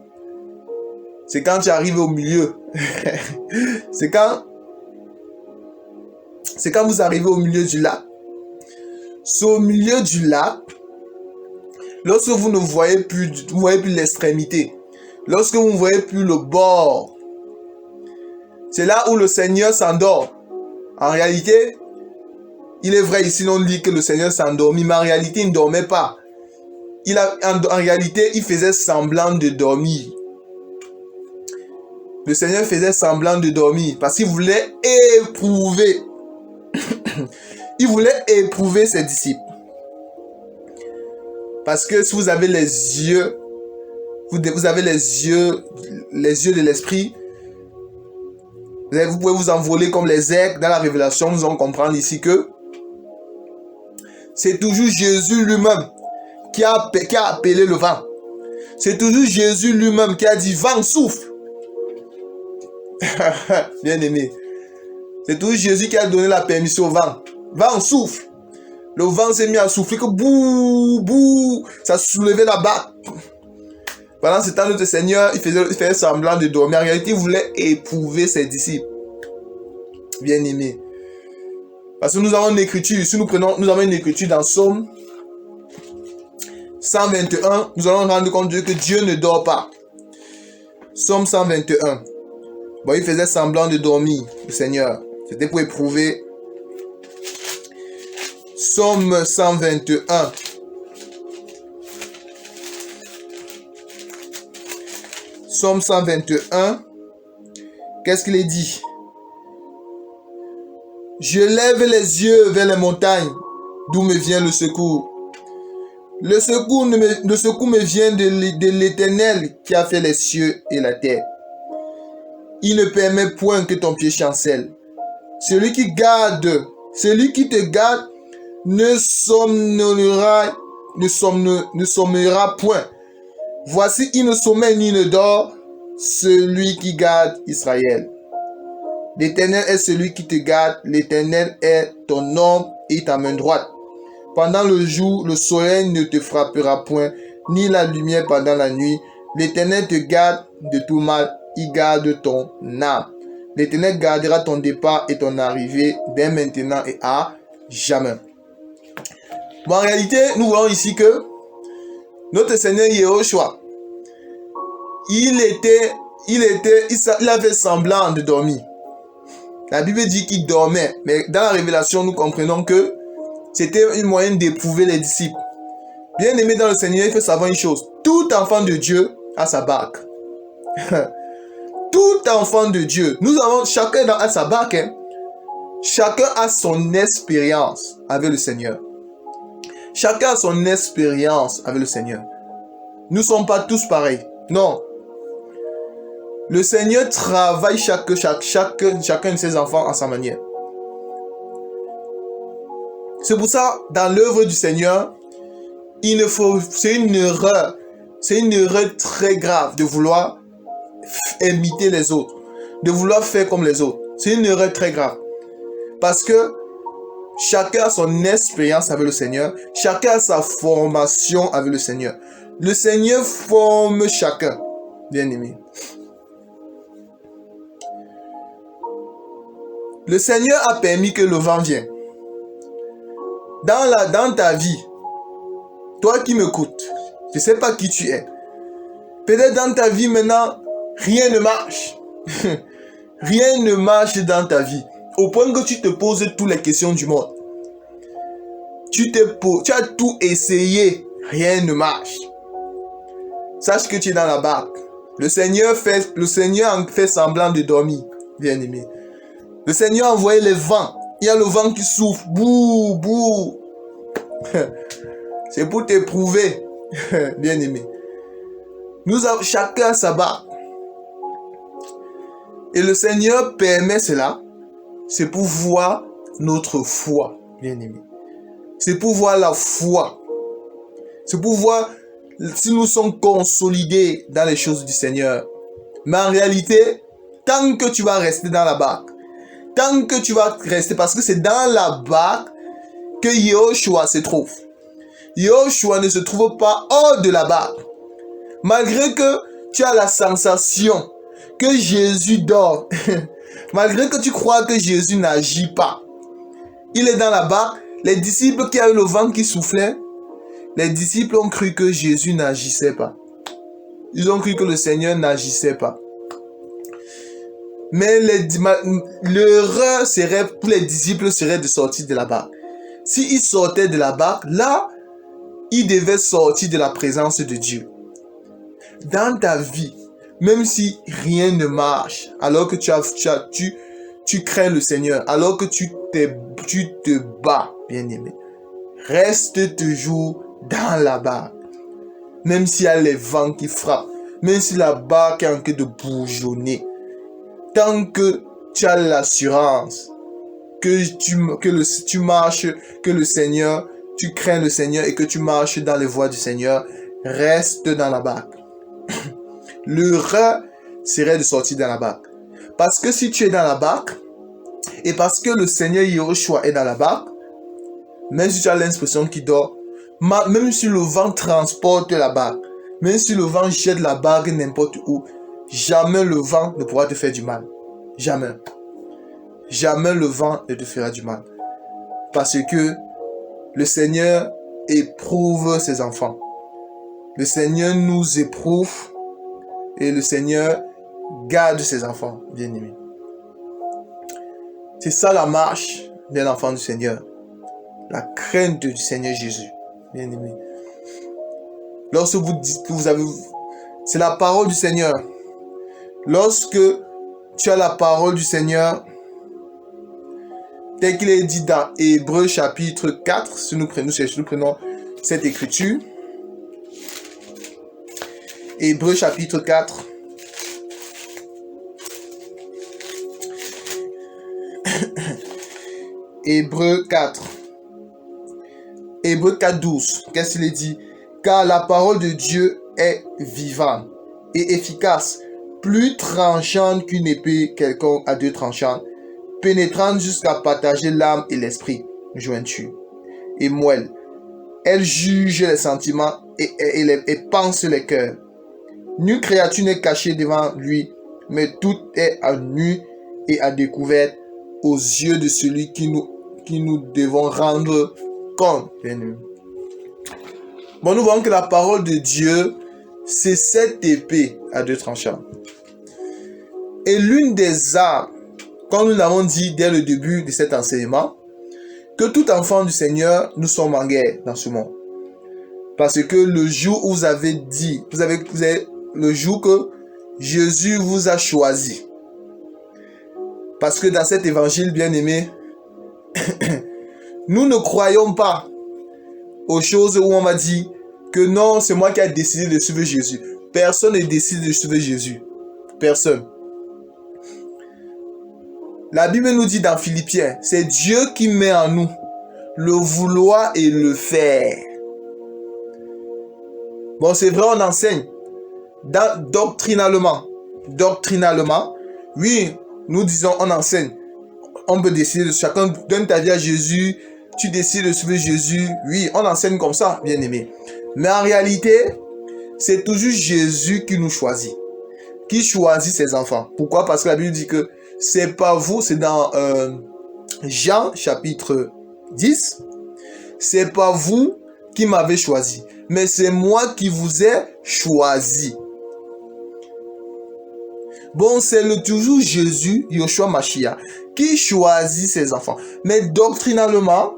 C'est quand tu arrives au milieu. c'est quand vous arrivez au milieu du lac. C'est au milieu du lac, lorsque vous ne voyez plus, l'extrémité, lorsque vous ne voyez plus le bord, c'est là où le Seigneur s'endort. En réalité, il est vrai ici, on dit que le Seigneur s'endormit, mais en réalité, il ne dormait pas. En réalité, il faisait semblant de dormir. Le Seigneur faisait semblant de dormir parce qu'il voulait éprouver. Il voulait éprouver ses disciples. Parce que si vous avez les yeux, vous avez les yeux de l'esprit, vous pouvez vous envoler comme les aigles. Dans la révélation, nous allons comprendre ici que c'est toujours Jésus lui-même qui a appelé le vent. C'est toujours Jésus lui-même qui a dit vent, souffle. Bien aimé. C'est toujours Jésus qui a donné la permission au vent. Vent, souffle. Le vent s'est mis à souffler que bouh, bouh. Ça soulevait la barque. Pendant ce temps, notre Seigneur, il faisait semblant de dormir. En réalité, il voulait éprouver ses disciples. Bien aimé. Parce que nous avons une écriture. Si nous avons une écriture dans Psaume 121, nous allons rendre compte que Dieu ne dort pas. Psaume 121. Bon, il faisait semblant de dormir, le Seigneur. C'était pour éprouver. Psaume 121. Psaume 121. Qu'est-ce qu'il est dit? Je lève les yeux vers les montagnes, d'où me vient le secours. Le secours me vient de l'Éternel qui a fait les cieux et la terre. Il ne permet point que ton pied chancelle. Celui qui te garde ne sommeillera point. Voici, il ne sommeille ni ne dort, celui qui garde Israël. L'Éternel est celui qui te garde, l'Éternel est ton ombre et ta main droite. Pendant le jour, le soleil ne te frappera point, ni la lumière pendant la nuit. L'Éternel te garde de tout mal, il garde ton âme. L'Éternel gardera ton départ et ton arrivée dès maintenant et à jamais. Bon, en réalité, nous voyons ici que notre Seigneur Yehoshua, il avait semblant de dormir. La Bible dit qu'il dormait, mais dans la révélation, nous comprenons que c'était un moyen d'éprouver les disciples. Bien aimé dans le Seigneur, il faut savoir une chose. Tout enfant de Dieu a sa barque. Tout enfant de Dieu. Nous avons chacun à sa barque. Hein. Chacun a son expérience avec le Seigneur. Chacun a son expérience avec le Seigneur. Nous ne sommes pas tous pareils. Non. Le Seigneur travaille chacun de ses enfants à sa manière. C'est pour ça, dans l'œuvre du Seigneur, c'est une erreur très grave de vouloir imiter les autres, de vouloir faire comme les autres. C'est une erreur très grave. Parce que chacun a son expérience avec le Seigneur, chacun a sa formation avec le Seigneur. Le Seigneur forme chacun, bien aimé. Le Seigneur a permis que le vent vienne. Dans ta vie, toi qui m'écoutes, je ne sais pas qui tu es. Peut-être dans ta vie maintenant, rien ne marche. Rien ne marche dans ta vie. Au point que tu te poses toutes les questions du monde. Tu as tout essayé. rien ne marche. Sache que tu es dans la barque. Le Seigneur fait semblant de dormir, bien-aimé. Le Seigneur a envoyé les vents. Il y a le vent qui souffle. Bouh, bouh. C'est pour t'éprouver, bien-aimé. Chacun a sa barque. Et le Seigneur permet cela. C'est pour voir notre foi, bien-aimé. C'est pour voir la foi. C'est pour voir si nous sommes consolidés dans les choses du Seigneur. Mais en réalité, tant que tu vas rester dans la barque, tant que tu vas rester, parce que c'est dans la barque que Yahushua se trouve. Yahushua ne se trouve pas hors de la barque. Malgré que tu as la sensation que Jésus dort, malgré que tu crois que Jésus n'agit pas, il est dans la barque. Les disciples qui avaient le vent qui soufflait, les disciples ont cru que Jésus n'agissait pas. Ils ont cru que le Seigneur n'agissait pas. Mais l'erreur serait, pour les disciples, serait de sortir de la barque. S'ils sortaient de la barque, là, ils devaient sortir de la présence de Dieu. Dans ta vie, même si rien ne marche, alors que tu crains le Seigneur, alors que tu te bats, bien-aimé, reste toujours dans la barque. Même s'il y a les vents qui frappent, même si la barque est en train de bourgeonner, tant que tu as l'assurance que tu marches, que le Seigneur, tu crains le Seigneur et que tu marches dans les voies du Seigneur, reste dans la barque. L'erreur serait de sortir dans la barque. Parce que si tu es dans la barque, et parce que le Seigneur Yahushua est dans la barque, même si tu as l'impression qu'il dort, même si le vent transporte la barque, même si le vent jette la barque n'importe où, jamais le vent ne pourra te faire du mal. Jamais. Jamais le vent ne te fera du mal. Parce que le Seigneur éprouve ses enfants. Le Seigneur nous éprouve et le Seigneur garde ses enfants, bien-aimés. C'est ça la marche d'un enfant du Seigneur. La crainte du Seigneur Jésus, bien-aimés. Lorsque vous dites que c'est la parole du Seigneur. Lorsque tu as la parole du Seigneur, tel qu'il est dit dans Hébreux chapitre 4, si nous prenons cette écriture. Hébreux chapitre 4. Hébreux 4. Hébreux 4, 12. Qu'est-ce qu'il est dit? Car la parole de Dieu est vivante et efficace, plus tranchante qu'une épée quelconque à deux tranchants, pénétrante jusqu'à partager l'âme et l'esprit, jointure et moelle. Elle juge les sentiments et pense les cœurs. Nulle créature n'est cachée devant lui, mais tout est à nu et à découvert aux yeux de celui qui nous devons rendre compte. Bon, nous voyons que la parole de Dieu, c'est cette épée à deux tranchants. Et l'une des armes, comme nous l'avons dit dès le début de cet enseignement, que tout enfant du Seigneur, nous sommes en guerre dans ce monde. Parce que le jour où vous avez dit, le jour que Jésus vous a choisi. Parce que dans cet évangile bien-aimé, nous ne croyons pas aux choses où on m'a dit que non, c'est moi qui ai décidé de suivre Jésus. Personne n'a décidé de suivre Jésus. Personne. La Bible nous dit dans Philippiens, c'est Dieu qui met en nous le vouloir et le faire. Bon, c'est vrai, on enseigne. Doctrinalement, oui, nous disons, on enseigne. On peut décider, chacun donne ta vie à Jésus, tu décides de suivre Jésus. Oui, on enseigne comme ça, bien aimé. Mais en réalité, c'est toujours Jésus qui nous choisit. Qui choisit ses enfants. Pourquoi? Parce que la Bible dit que c'est pas vous, c'est dans Jean chapitre 10. C'est pas vous qui m'avez choisi, mais c'est moi qui vous ai choisi. Bon, c'est toujours Jésus, Yoshua Mashiach, qui choisit ses enfants. Mais doctrinalement,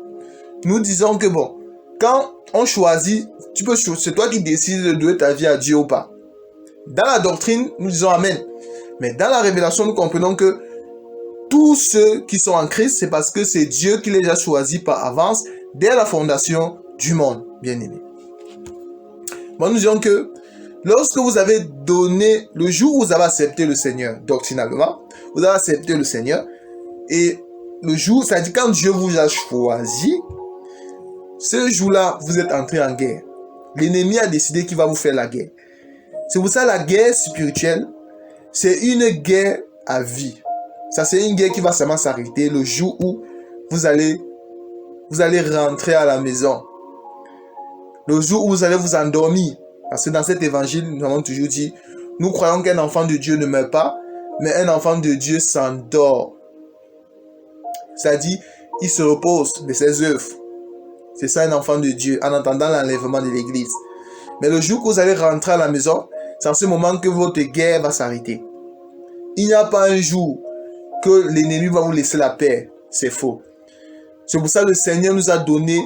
nous disons que bon, quand on choisit, c'est toi qui décides de donner ta vie à Dieu ou pas. Dans la doctrine, nous disons Amen. Mais dans la révélation, nous comprenons que tous ceux qui sont en Christ, c'est parce que c'est Dieu qui les a choisis par avance dès la fondation du monde, bien aimé. Bon, nous disons que lorsque vous avez donné, le jour où vous avez accepté le Seigneur, doctrinalement, vous avez accepté le Seigneur, et le jour, c'est-à-dire quand Dieu vous a choisi, ce jour-là, vous êtes entré en guerre. L'ennemi a décidé qu'il va vous faire la guerre. C'est pour ça la guerre spirituelle, c'est une guerre à vie. Ça, c'est une guerre qui va seulement s'arrêter le jour où vous allez rentrer à la maison. Le jour où vous allez vous endormir. Parce que dans cet évangile, nous avons toujours dit, nous croyons qu'un enfant de Dieu ne meurt pas, mais un enfant de Dieu s'endort. C'est-à-dire, il se repose de ses œuvres. C'est ça un enfant de Dieu, en attendant l'enlèvement de l'église. Mais le jour que vous allez rentrer à la maison, c'est en ce moment que votre guerre va s'arrêter. Il n'y a pas un jour que l'ennemi va vous laisser la paix. C'est faux. C'est pour ça que le Seigneur nous a donné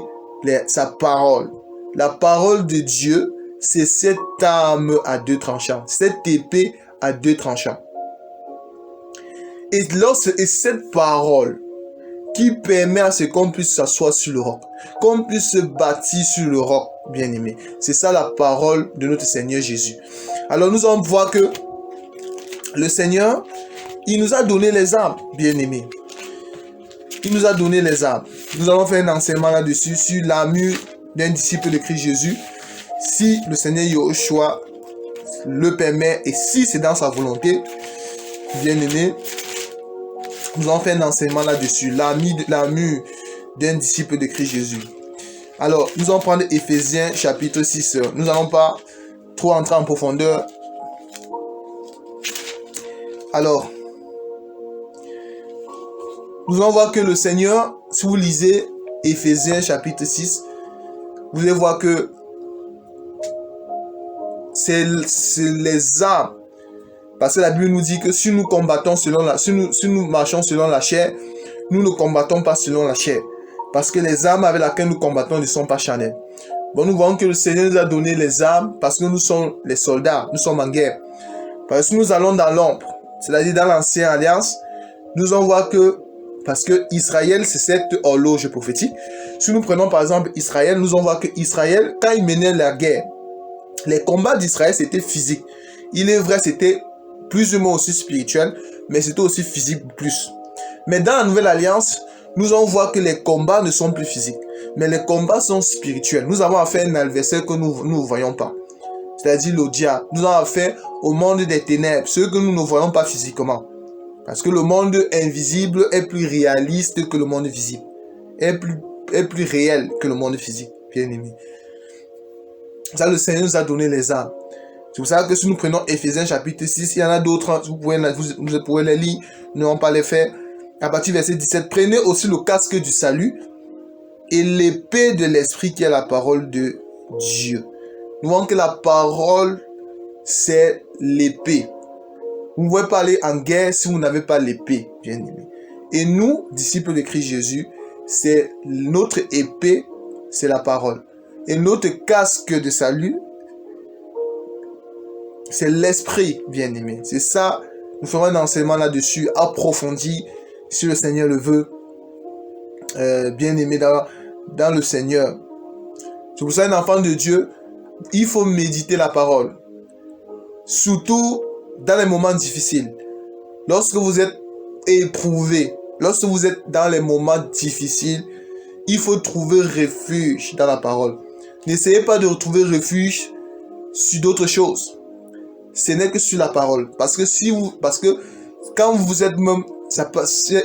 sa parole. La parole de Dieu, c'est cette arme à deux tranchants. Cette épée à deux tranchants. Et cette parole qui permet à ce qu'on puisse s'asseoir sur le roc, qu'on puisse se bâtir sur le roc, bien aimé. C'est ça la parole de notre Seigneur Jésus. Alors nous allons voir que le Seigneur, il nous a donné les armes, bien aimé. Il nous a donné les armes. Nous allons faire un enseignement là-dessus sur l'armure d'un disciple de Christ Jésus. Si le Seigneur Yahushua le permet et si c'est dans sa volonté, bien aimé, nous allons faire un enseignement là-dessus. L'armure d'un disciple de Christ Jésus. Alors, nous allons prendre Éphésiens chapitre 6. Nous n'allons pas trop entrer en profondeur. Alors, nous allons voir que le Seigneur, si vous lisez Éphésiens chapitre 6, vous allez voir que c'est les armes. Parce que la Bible nous dit que si nous combattons si nous marchons selon la chair, nous ne combattons pas selon la chair. Parce que les armes avec lesquelles nous combattons ne sont pas charnelles. Bon, nous voyons que le Seigneur nous a donné les armes parce que nous sommes les soldats, nous sommes en guerre. Parce que nous allons dans l'ombre, c'est-à-dire dans l'ancienne alliance, nous allons voir que, parce que Israël, c'est cette horloge prophétique. Si nous prenons par exemple Israël, nous allons voir que Israël, quand il menait la guerre, les combats d'Israël, c'était physique. Il est vrai, c'était plus ou moins aussi spirituel, mais c'était aussi physique plus. Mais dans la nouvelle alliance, nous allons voir que les combats ne sont plus physiques, mais les combats sont spirituels. Nous avons affaire à un adversaire que nous ne voyons pas, c'est-à-dire le diable. Nous avons affaire au monde des ténèbres, ceux que nous ne voyons pas physiquement. Parce que le monde invisible est plus réaliste que le monde visible, est plus réel que le monde physique, bien aimé. Ça, le Seigneur nous a donné les armes. C'est pour ça que si nous prenons Éphésiens chapitre 6, il y en a d'autres, vous pouvez les lire, nous n'allons pas les faire. À partir du verset 17, prenez aussi le casque du salut et l'épée de l'esprit qui est la parole de Dieu. Nous voyons que la parole, c'est l'épée. Vous ne pouvez pas aller en guerre si vous n'avez pas l'épée, bien aimé. Et nous, disciples de Christ Jésus, c'est notre épée, c'est la parole. Et notre casque de salut, c'est l'esprit, bien aimé. C'est ça, nous ferons un enseignement là-dessus, approfondi, si le Seigneur le veut, bien aimé dans le Seigneur. C'est pour ça, un enfant de Dieu, il faut méditer la parole. Surtout dans les moments difficiles. Lorsque vous êtes éprouvé, lorsque vous êtes dans les moments difficiles, il faut trouver refuge dans la parole. N'essayez pas de retrouver refuge sur d'autres choses. Ce n'est que sur la parole. Parce que quand vous êtes même,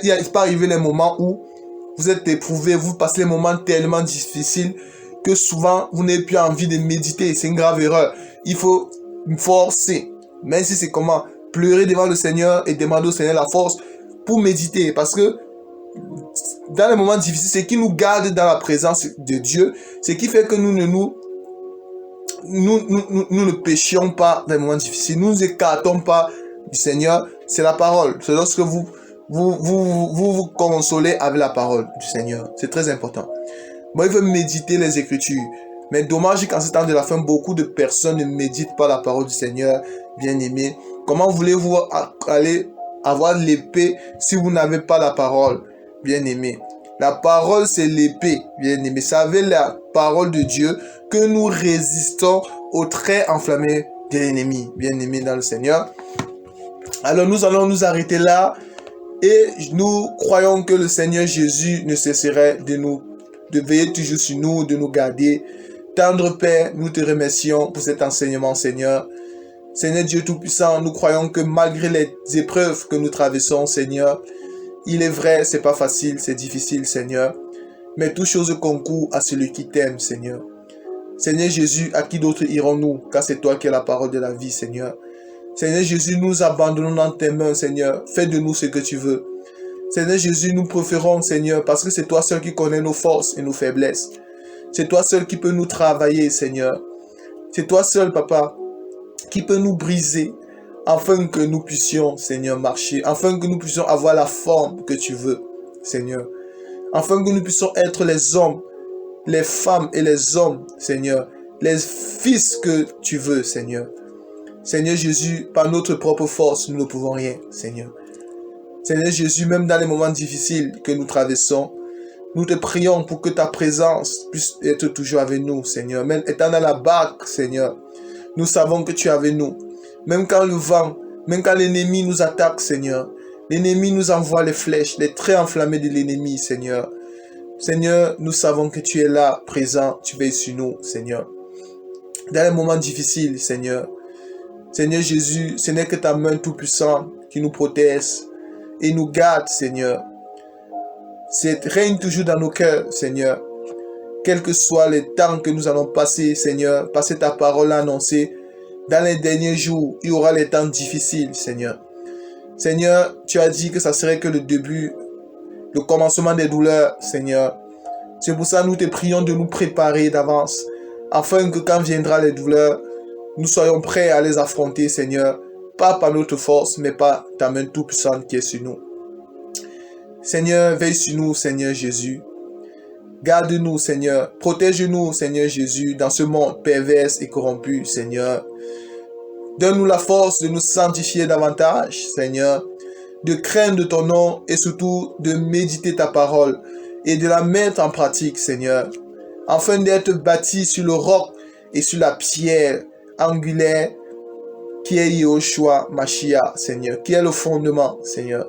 il peut arriver les moments où vous êtes éprouvé, vous passez les moments tellement difficiles que souvent vous n'avez plus envie de méditer. C'est une grave erreur. Il faut forcer. Même si c'est comment pleurer devant le Seigneur et demander au Seigneur la force pour méditer. Parce que dans les moments difficiles, c'est qui nous garde dans la présence de Dieu. C'est qui fait que nous ne péchions pas dans les moments difficiles. Nous ne nous écartons pas du Seigneur. C'est la parole. C'est lorsque vous consolez avec la parole du Seigneur. C'est très important. Moi, il faut méditer les Écritures. Mais dommage qu'en ce temps de la fin, beaucoup de personnes ne méditent pas la parole du Seigneur, bien-aimé. Comment voulez-vous aller avoir l'épée si vous n'avez pas la parole, bien-aimé? La parole, c'est l'épée, bien-aimé. Savez la parole de Dieu que nous résistons aux traits enflammés de l'ennemi, bien-aimé dans le Seigneur. Alors nous allons nous arrêter là et nous croyons que le Seigneur Jésus ne cesserait de veiller toujours sur nous, de nous garder. Tendre Père, nous te remercions pour cet enseignement, Seigneur. Seigneur Dieu Tout-Puissant, nous croyons que malgré les épreuves que nous traversons, Seigneur, il est vrai, c'est pas facile, c'est difficile, Seigneur, mais toute chose concourt à celui qui t'aime, Seigneur. Seigneur Jésus, à qui d'autre irons-nous, car c'est toi qui es la parole de la vie, Seigneur. Seigneur Jésus, nous abandonnons dans tes mains, Seigneur. Fais de nous ce que tu veux. Seigneur Jésus, nous préférons, Seigneur, parce que c'est toi seul qui connais nos forces et nos faiblesses. C'est toi seul qui peut nous travailler, Seigneur. C'est toi seul, Papa, qui peut nous briser, afin que nous puissions, Seigneur, marcher, afin que nous puissions avoir la forme que tu veux, Seigneur. Afin que nous puissions être les hommes, les femmes et les hommes, Seigneur, les fils que tu veux, Seigneur. Seigneur Jésus, par notre propre force, nous ne pouvons rien, Seigneur. Seigneur Jésus, même dans les moments difficiles que nous traversons, nous te prions pour que ta présence puisse être toujours avec nous, Seigneur. Même étant dans la barque, Seigneur, nous savons que tu es avec nous. Même quand le vent, même quand l'ennemi nous attaque, Seigneur, l'ennemi nous envoie les flèches, les traits enflammés de l'ennemi, Seigneur. Seigneur, nous savons que tu es là, présent, tu veilles sur nous, Seigneur. Dans les moments difficiles, Seigneur, Seigneur Jésus, ce n'est que ta main tout-puissante qui nous protège et nous garde, Seigneur. Règne toujours dans nos cœurs, Seigneur. Quels que soient les temps que nous allons passer, Seigneur, passer ta parole annoncée, dans les derniers jours, il y aura les temps difficiles, Seigneur. Seigneur, tu as dit que ça serait que le début, le commencement des douleurs, Seigneur. C'est pour ça que nous te prions de nous préparer d'avance, afin que quand viendra les douleurs, nous soyons prêts à les affronter, Seigneur, pas par notre force, mais par ta main tout-puissante qui est sur nous. Seigneur, veille sur nous, Seigneur Jésus. Garde-nous, Seigneur. Protège-nous, Seigneur Jésus, dans ce monde pervers et corrompu, Seigneur. Donne-nous la force de nous sanctifier davantage, Seigneur, de craindre ton nom et surtout de méditer ta parole et de la mettre en pratique, Seigneur, afin d'être bâtis sur le roc et sur la pierre angulaire qui est Yahushua Mashiach, Seigneur, qui est le fondement, Seigneur.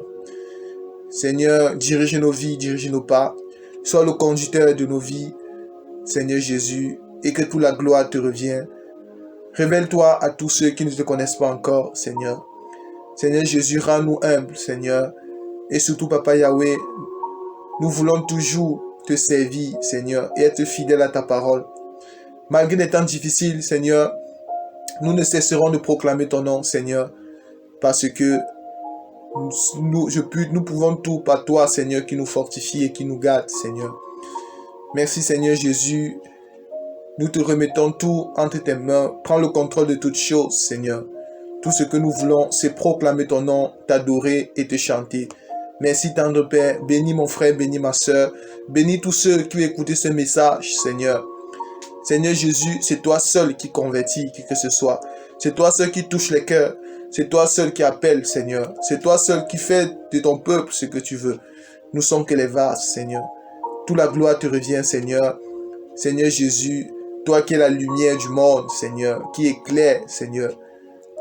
Seigneur, dirige nos vies, dirige nos pas, sois le conducteur de nos vies, Seigneur Jésus, et que toute la gloire te revienne. Révèle-toi à tous ceux qui ne te connaissent pas encore, Seigneur. Seigneur Jésus, rends-nous humbles, Seigneur, et surtout, Papa Yahweh, nous voulons toujours te servir, Seigneur, et être fidèles à ta parole. Malgré les temps difficiles, Seigneur, nous ne cesserons de proclamer ton nom, Seigneur, parce que nous pouvons tout par toi, Seigneur, qui nous fortifie et qui nous garde, Seigneur. Merci, Seigneur Jésus. Nous te remettons tout entre tes mains. Prends le contrôle de toutes choses, Seigneur. Tout ce que nous voulons, c'est proclamer ton nom, t'adorer et te chanter. Merci, tendre Père. Bénis mon frère, bénis ma soeur. Bénis tous ceux qui ont écouté ce message, Seigneur. Seigneur Jésus, c'est toi seul qui convertis qui que ce soit. C'est toi seul qui touche les cœurs. C'est toi seul qui appelle, Seigneur. C'est toi seul qui fait de ton peuple ce que tu veux. Nous sommes que les vases, Seigneur. Toute la gloire te revient, Seigneur. Seigneur Jésus, toi qui es la lumière du monde, Seigneur, qui éclaire, Seigneur.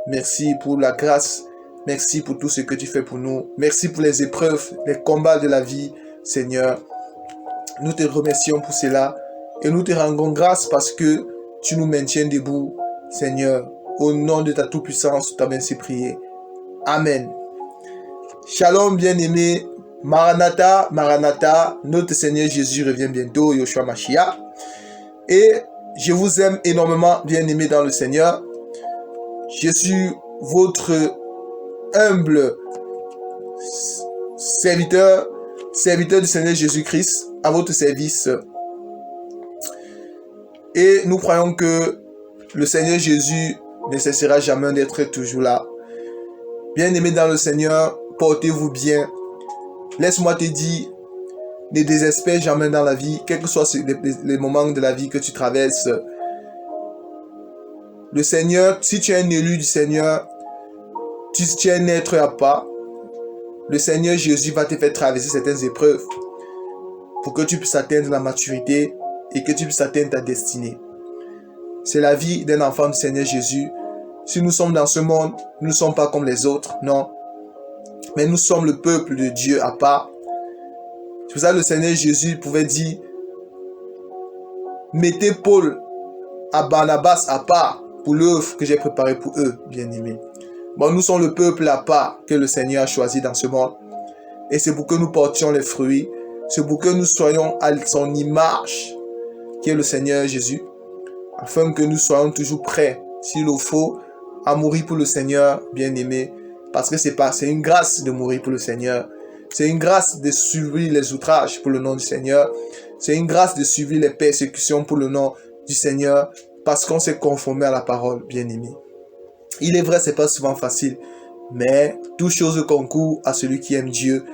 Merci pour la grâce. Merci pour tout ce que tu fais pour nous. Merci pour les épreuves, les combats de la vie, Seigneur. Nous te remercions pour cela. Et nous te rendons grâce parce que tu nous maintiens debout, Seigneur. Au nom de ta toute-puissance, tu as ainsi prié. Amen. Shalom, bien-aimés. Maranatha, Maranatha. Notre Seigneur Jésus revient bientôt, Yahushua Mashiach. Et je vous aime énormément, bien-aimés dans le Seigneur. Je suis votre humble serviteur du Seigneur Jésus-Christ, à votre service. Et nous croyons que le Seigneur Jésus ne cessera jamais d'être toujours là. Bien-aimés dans le Seigneur, portez-vous bien. Laisse-moi te dire, ne désespère jamais dans la vie, quels que soient les moments de la vie que tu traverses. Le Seigneur, si tu es un élu du Seigneur, tu es un être à part. Le Seigneur Jésus va te faire traverser certaines épreuves pour que tu puisses atteindre la maturité et que tu puisses atteindre ta destinée. C'est la vie d'un enfant du Seigneur Jésus. Si nous sommes dans ce monde, nous ne sommes pas comme les autres, non. Mais nous sommes le peuple de Dieu à part. C'est pour ça que le Seigneur Jésus pouvait dire, mettez Paul à Barnabas à part pour l'œuvre que j'ai préparée pour eux, bien-aimés. Bon, nous sommes le peuple à part que le Seigneur a choisi dans ce monde. Et c'est pour que nous portions les fruits. C'est pour que nous soyons à son image, qui est le Seigneur Jésus. Afin que nous soyons toujours prêts, s'il le faut, à mourir pour le Seigneur, bien-aimé. Parce que c'est une grâce de mourir pour le Seigneur. C'est une grâce de subir les outrages pour le nom du Seigneur. C'est une grâce de subir les persécutions pour le nom du Seigneur. Parce qu'on s'est conformé à la parole, bien-aimé. Il est vrai, c'est pas souvent facile. Mais toute chose concourt à celui qui aime Dieu.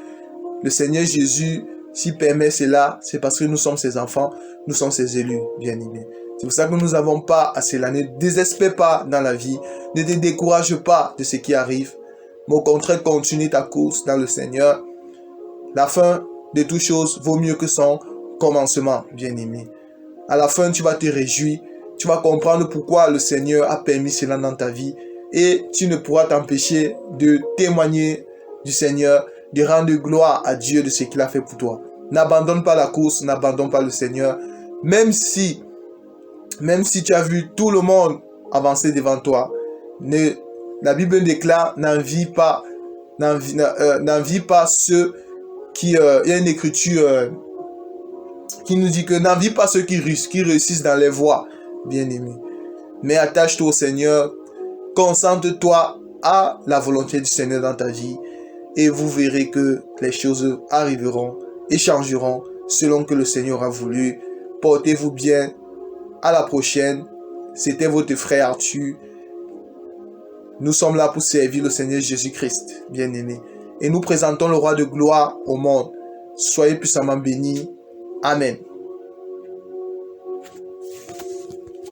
Le Seigneur Jésus, s'il permet cela, c'est parce que nous sommes ses enfants, nous sommes ses élus, bien-aimés. C'est pour ça que nous n'avons pas à cela. Ne désespère pas dans la vie. Ne te décourage pas de ce qui arrive. Mais au contraire, continue ta course dans le Seigneur. La fin de toute chose vaut mieux que son commencement, bien-aimé. À la fin, tu vas te réjouir. Tu vas comprendre pourquoi le Seigneur a permis cela dans ta vie. Et tu ne pourras t'empêcher de témoigner du Seigneur, de rendre gloire à Dieu de ce qu'il a fait pour toi. N'abandonne pas la course, n'abandonne pas le Seigneur. Même si tu as vu tout le monde avancer devant toi, la Bible déclare, n'envie pas ceux qui... il y a une écriture qui nous dit que n'envie pas ceux qui réussissent dans les voies, bien-aimés. Mais attache-toi au Seigneur, concentre-toi à la volonté du Seigneur dans ta vie et vous verrez que les choses arriveront et changeront selon que le Seigneur a voulu. Portez-vous bien. À la prochaine. C'était votre frère Arthur. Nous sommes là pour servir le Seigneur Jésus-Christ, bien-aimé. Et nous présentons le roi de gloire au monde. Soyez puissamment bénis. Amen.